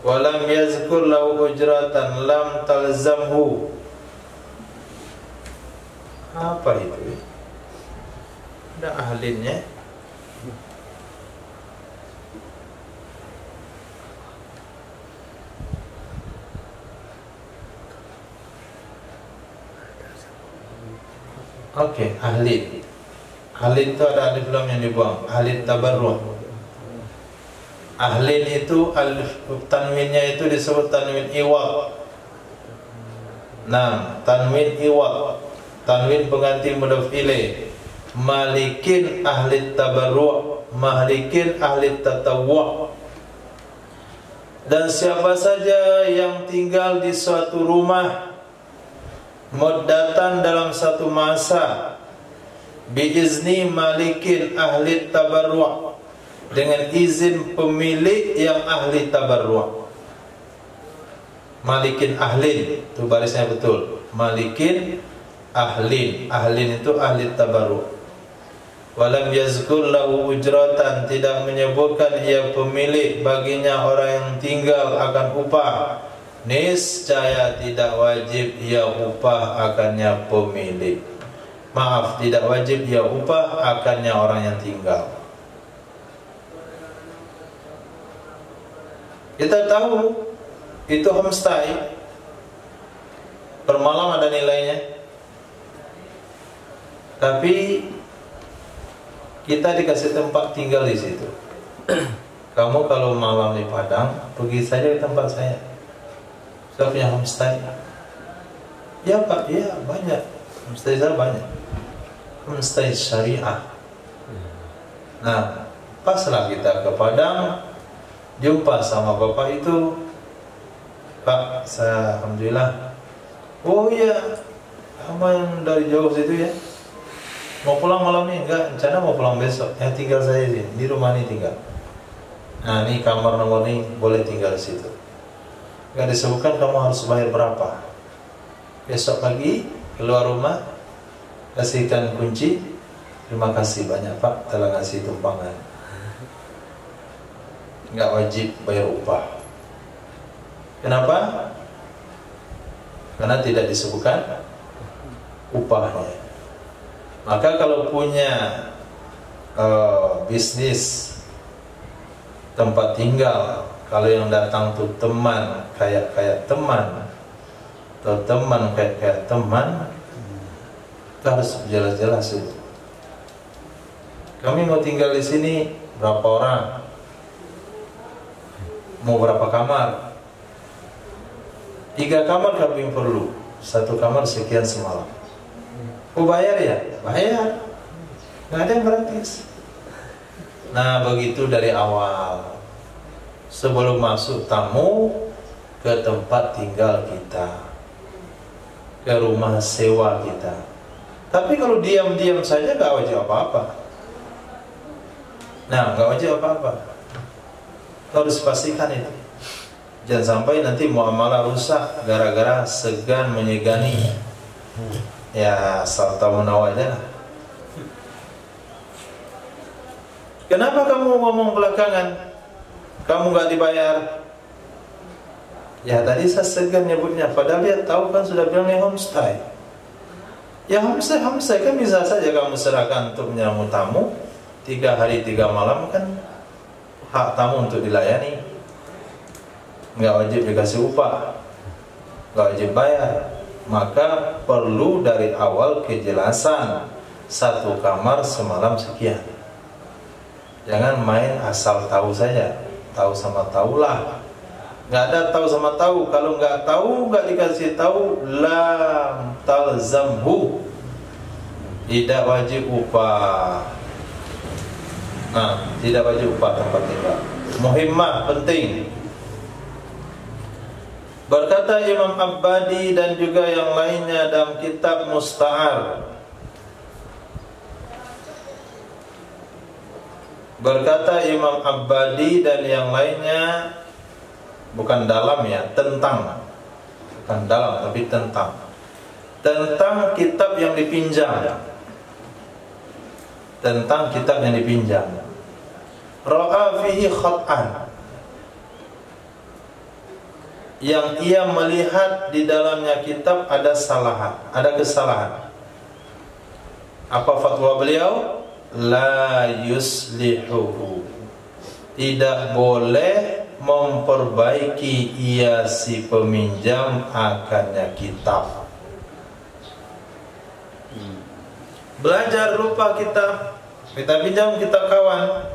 wa lam yazkur lahu ujratan lam talzamhu. Apa itu? Ada ahlinnya. Oke, ahlin. Ahlin itu ada alif lam yang dibuang. Ahlin tabarruh. Ahlin itu alif tanwinnya itu disebut tanwin iwad. Nah, tanwin iwad, tanwin pengganti mudhaf ilaih. Malikin ahli tabarru', malikin ahli tatawwu'. Dan siapa saja yang tinggal di suatu rumah muddatan dalam satu masa biizni malikin ahli tabarru', dengan izin pemilik yang ahli tabarru'. Malikin ahlin, itu barisnya betul. Malikin ahlin, ahlin itu ahli tabarru'. Walam yazkur lahu ujratan, tidak menyebutkan ia pemilik baginya orang yang tinggal akan upah. Niscaya tidak wajib ia upah akannya pemilik. Maaf, tidak wajib ia upah akannya orang yang tinggal. Kita tahu itu homestay, per malam ada nilainya. Tapi kita dikasih tempat tinggal di situ. Kamu kalau malam di Padang, pergi saja ke tempat saya. Saya punya homestay. Ya Pak, iya banyak. Homestay saya banyak. Homestay syariah. Nah, paslah kita ke Padang, jumpa sama bapak itu. Pak, saya alhamdulillah. Oh iya, aman dari jauh situ ya. Mau pulang malam ini? Enggak, rencana mau pulang besok. Ya tinggal saya di rumah ini tinggal. Nah, ini kamar nomor ini, boleh tinggal di situ. Enggak disebutkan kamu harus bayar berapa. Besok pagi keluar rumah, kasihkan kunci. Terima kasih banyak Pak telah ngasih tumpangan. Enggak wajib bayar upah. Kenapa? Karena tidak disebutkan upahnya. Maka kalau punya bisnis tempat tinggal, kalau yang datang tuh teman kayak teman, atau teman kayak teman, kita harus jelas-jelas itu. Kami mau tinggal di sini berapa orang? Mau berapa kamar? 3 kamar kami perlu. 1 kamar sekian semalam. Oh bayar ya? Bayar. Nggak ada yang gratis. Nah begitu dari awal, sebelum masuk tamu ke tempat tinggal kita, ke rumah sewa kita. Tapi kalau diam-diam saja nggak wajib apa-apa. Nah nggak wajib apa-apa. Harus pastikan itu. Jangan sampai nanti muamalah rusak gara-gara segan menyegani. Ya asal tahu aja. Kenapa kamu ngomong belakangan? Kamu gak dibayar? Ya tadi saya segan nyebutnya, padahal dia tahu kan sudah bilang nih homestay. Ya homestay kan bisa saja kamu serahkan untuk menyambut tamu 3 hari 3 malam, kan hak tamu untuk dilayani. Nggak wajib dikasih upah, nggak wajib bayar. Maka perlu dari awal kejelasan, 1 kamar semalam sekian. Jangan main asal tahu saja. Tahu sama tahulah. Nggak ada tahu sama tahu. Kalau nggak tahu, nggak dikasih tahu, lam talzamhu, tidak wajib upah. Nah, tidak wajib upah tempat tinggal. Muhimmah, penting. Berkata Imam Abbadi dan juga yang lainnya dalam kitab Musta'ar, berkata Imam Abbadi dan yang lainnya, bukan dalam ya, tentang, bukan dalam tapi tentang kitab yang dipinjam, tentang kitab yang dipinjam. Ra'a fihi khat'an, yang ia melihat di dalamnya kitab ada kesalahan. Apa fatwa beliau? La yuslihuhu, tidak boleh memperbaiki ia si peminjam akannya kitab. Belajar lupa kita pinjam kita kawan.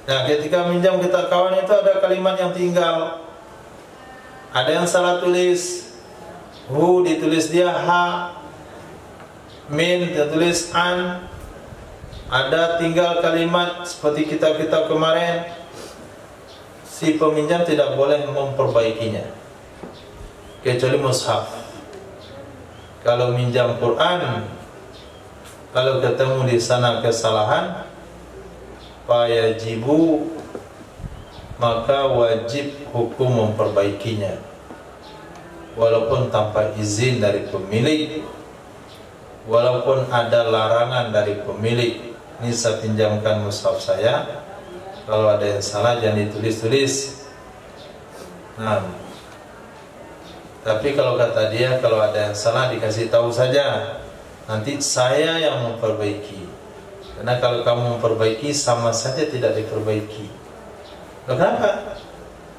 Nah, ketika minjam kita kawan itu ada kalimat yang tinggal. Ada yang salah tulis. Hu ditulis dia ha. Min ditulis an. Ada tinggal kalimat seperti kita kemarin. Si peminjam tidak boleh memperbaikinya kecuali mushaf. Kalau minjam Quran, kalau ketemu di sana kesalahan, fayajibu, maka wajib hukum memperbaikinya walaupun tanpa izin dari pemilik, walaupun ada larangan dari pemilik. Ini saya pinjamkan mushaf saya, kalau ada yang salah jangan ditulis-tulis. Nah, tapi kalau kata dia, kalau ada yang salah dikasih tahu saja, nanti saya yang memperbaiki. Karena kalau kamu memperbaiki sama saja tidak diperbaiki. Loh, kenapa?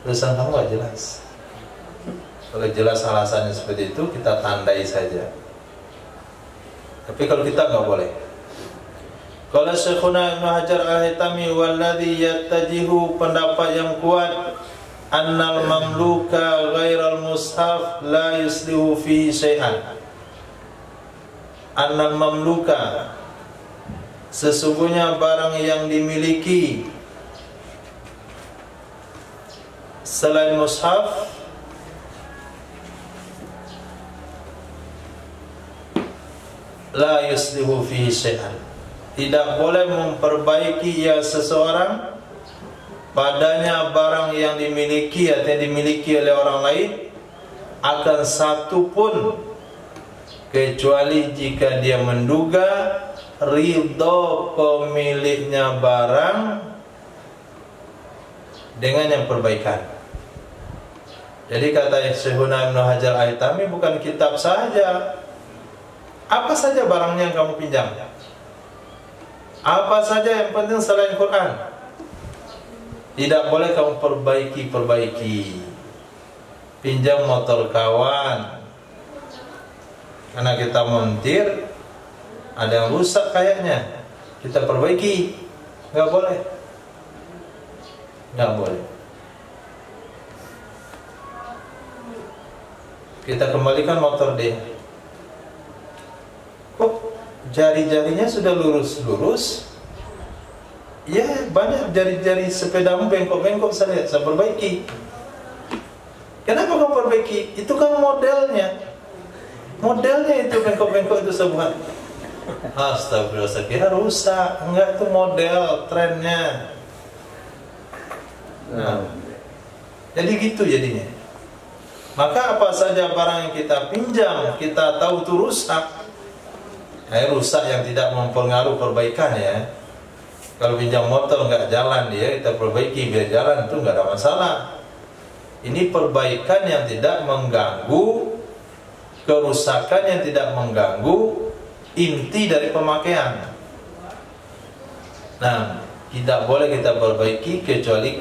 Tulisan kamu gak jelas. Kalau jelas alasannya seperti itu, kita tandai saja. Tapi kalau kita nggak boleh. Kalau Syekhuna Ibnu Hajar Al-Haytami, walladhi yattajihu, pendapat yang kuat, annal mamluka ghairal mushaf la yuslihu fihi syai'an. Annal mamluka, sesungguhnya barang yang dimiliki selain mushaf la yuslihu fihi syai'an, tidak boleh memperbaiki ya seseorang padanya barang yang dimiliki atau yang dimiliki oleh orang lain akan satu pun, kecuali jika dia menduga ridho pemiliknya barang dengan yang perbaikan. Jadi kata Syekhuna Ibnu Hajar Al-Haytami, bukan kitab saja, apa saja barangnya yang kamu pinjam, apa saja, yang penting selain Quran, tidak boleh kamu perbaiki. Pinjam motor kawan, karena kita montir, ada yang rusak kayaknya, kita perbaiki, nggak boleh, nggak boleh. Kita kembalikan motor dia, kok jari-jarinya sudah lurus-lurus, ya banyak jari-jari sepedamu bengkok-bengkok, saya perbaiki. Kenapa kamu perbaiki? Itu kan modelnya itu bengkok-bengkok itu sebuah. Astagfirullah, saya kira rusak. Enggak, itu model trennya. Nah, jadi gitu jadinya. Maka apa saja barang yang kita pinjam, kita tahu itu rusak, rusak yang tidak mempengaruhi perbaikan ya. Kalau pinjam motor nggak jalan dia, kita perbaiki biar jalan, itu nggak ada masalah. Ini perbaikan yang tidak mengganggu, kerusakan yang tidak mengganggu inti dari pemakaian. Nah, tidak boleh kita perbaiki kecuali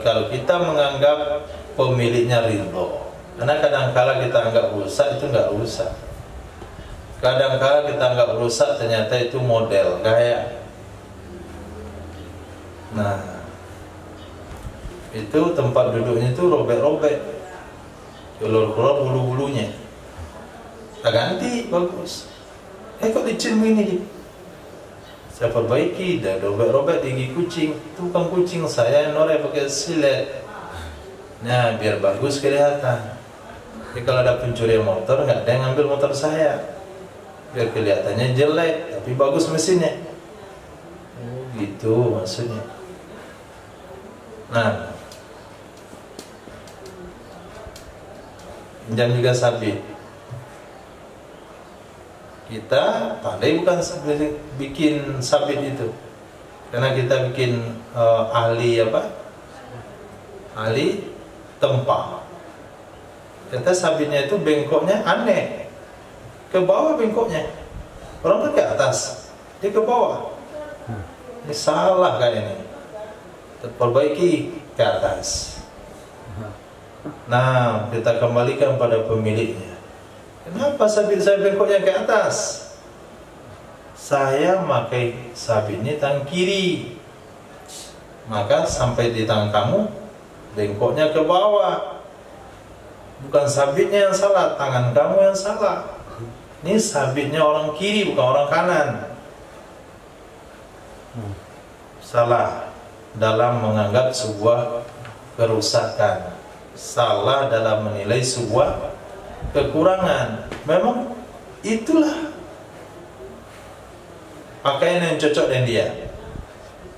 kalau kita menganggap pemiliknya ridho. Karena kadang-kala kita anggap rusak, itu nggak rusak. Kadang-kala kita anggap rusak, ternyata itu model gaya. Nah, itu tempat duduknya itu robek-robek, keluar-keluar bulu-bulunya. Kita ganti, bagus. Kok licin begini? Saya perbaiki, dah robek-robek gigi kucing. Itu bukan kucing saya, norek pakai silet. Nah, biar bagus kelihatan. Jadi kalau ada pencurian motor, nggak ada yang ngambil motor saya, biar kelihatannya jelek tapi bagus mesinnya. Gitu maksudnya. Nah, pinjam juga sabit. Kita pandai bukan bikin sabit itu, karena kita bikin ahli ahli tempa. Kata sabitnya itu bengkoknya aneh, ke bawah bengkoknya, orang kan ke atas, dia ke bawah. Ini salah kayak ini, perbaiki ke atas. Nah, kita kembalikan pada pemiliknya. Kenapa sabit saya bengkoknya ke atas? saya pakai sabitnya tangan kiri, maka sampai di tangan kamu bengkoknya ke bawah. Bukan sabitnya yang salah, tangan kamu yang salah. Ini sabitnya orang kiri, bukan orang kanan. Salah dalam menganggap sebuah kerusakan, salah dalam menilai sebuah kekurangan. Memang itulah pakaian yang cocok dengan dia.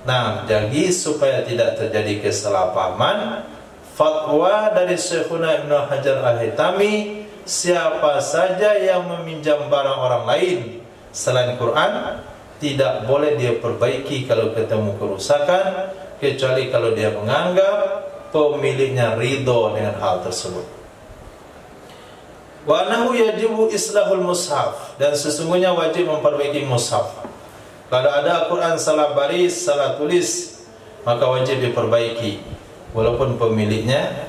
Nah, jadi supaya tidak terjadi kesalahpahaman, fatwa dari Syekhuna Ibnu Hajar Al-Haytami, siapa saja yang meminjam barang orang lain selain Quran, tidak boleh dia perbaiki kalau ketemu kerusakan, kecuali kalau dia menganggap pemiliknya ridho dengan hal tersebut. Wa annahu yajibu islahul mushaf, dan sesungguhnya wajib memperbaiki mushaf. Kalau ada Quran salah baris, salah tulis, maka wajib diperbaiki walaupun pemiliknya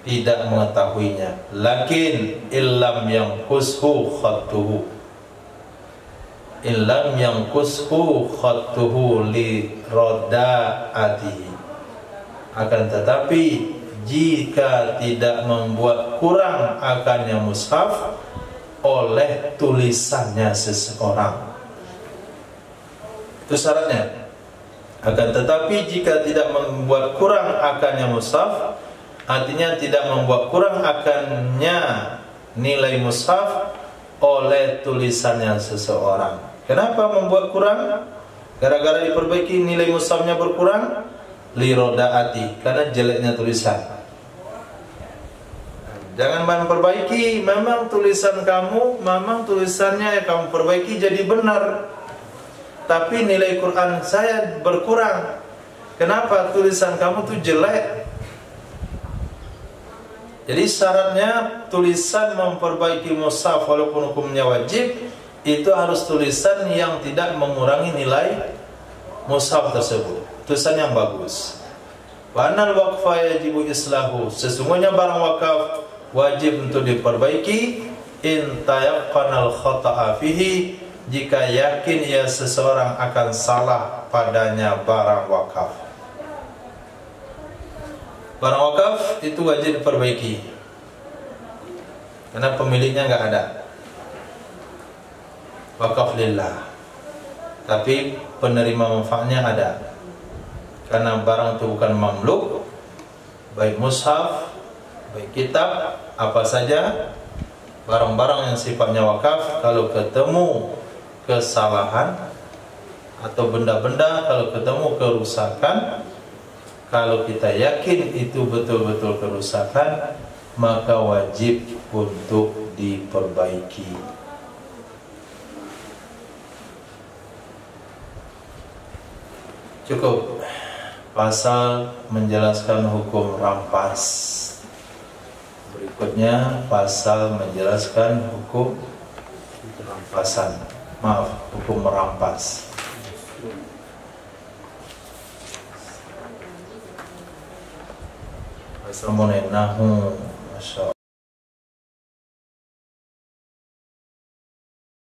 tidak mengetahuinya. Lakin illam yanqushu khattuhu, illam yanqushu khattuhu li rada'atihi, akan tetapi jika tidak membuat kurang akannya mushaf oleh tulisannya seseorang, itu syaratnya. Akan tetapi jika tidak membuat kurang akannya mushaf, artinya tidak membuat kurang akannya nilai mushaf oleh tulisannya seseorang. Kenapa membuat kurang? Gara-gara diperbaiki nilai mushafnya berkurang? Lirodaati, karena jeleknya tulisan. Jangan memperbaiki, memang tulisan kamu, memang tulisannya yang kamu perbaiki jadi benar, tapi nilai Quran saya berkurang. Kenapa? Tulisan kamu tuh jelek. Jadi syaratnya tulisan memperbaiki mushaf walaupun hukumnya wajib, itu harus tulisan yang tidak mengurangi nilai mushaf tersebut, tulisan yang bagus. Wa annal waqfa yajibu islahu, sesungguhnya barang wakaf wajib untuk diperbaiki. In tayaqqanal khata'a fihi, jika yakin ya seseorang akan salah padanya barang wakaf. Barang wakaf itu wajib diperbaiki karena pemiliknya nggak ada. Wakaf lillah, tapi penerima manfaatnya ada. Karena barang itu bukan mamluk, baik mushaf, baik kitab, apa saja barang-barang yang sifatnya wakaf, kalau ketemu kesalahan atau benda-benda, kalau ketemu kerusakan, kalau kita yakin itu betul-betul kerusakan, maka wajib untuk diperbaiki. Cukup pasal menjelaskan hukum rampas. Berikutnya pasal menjelaskan hukum rampasan. Maaf, hukum merampas. Assalamualaikum.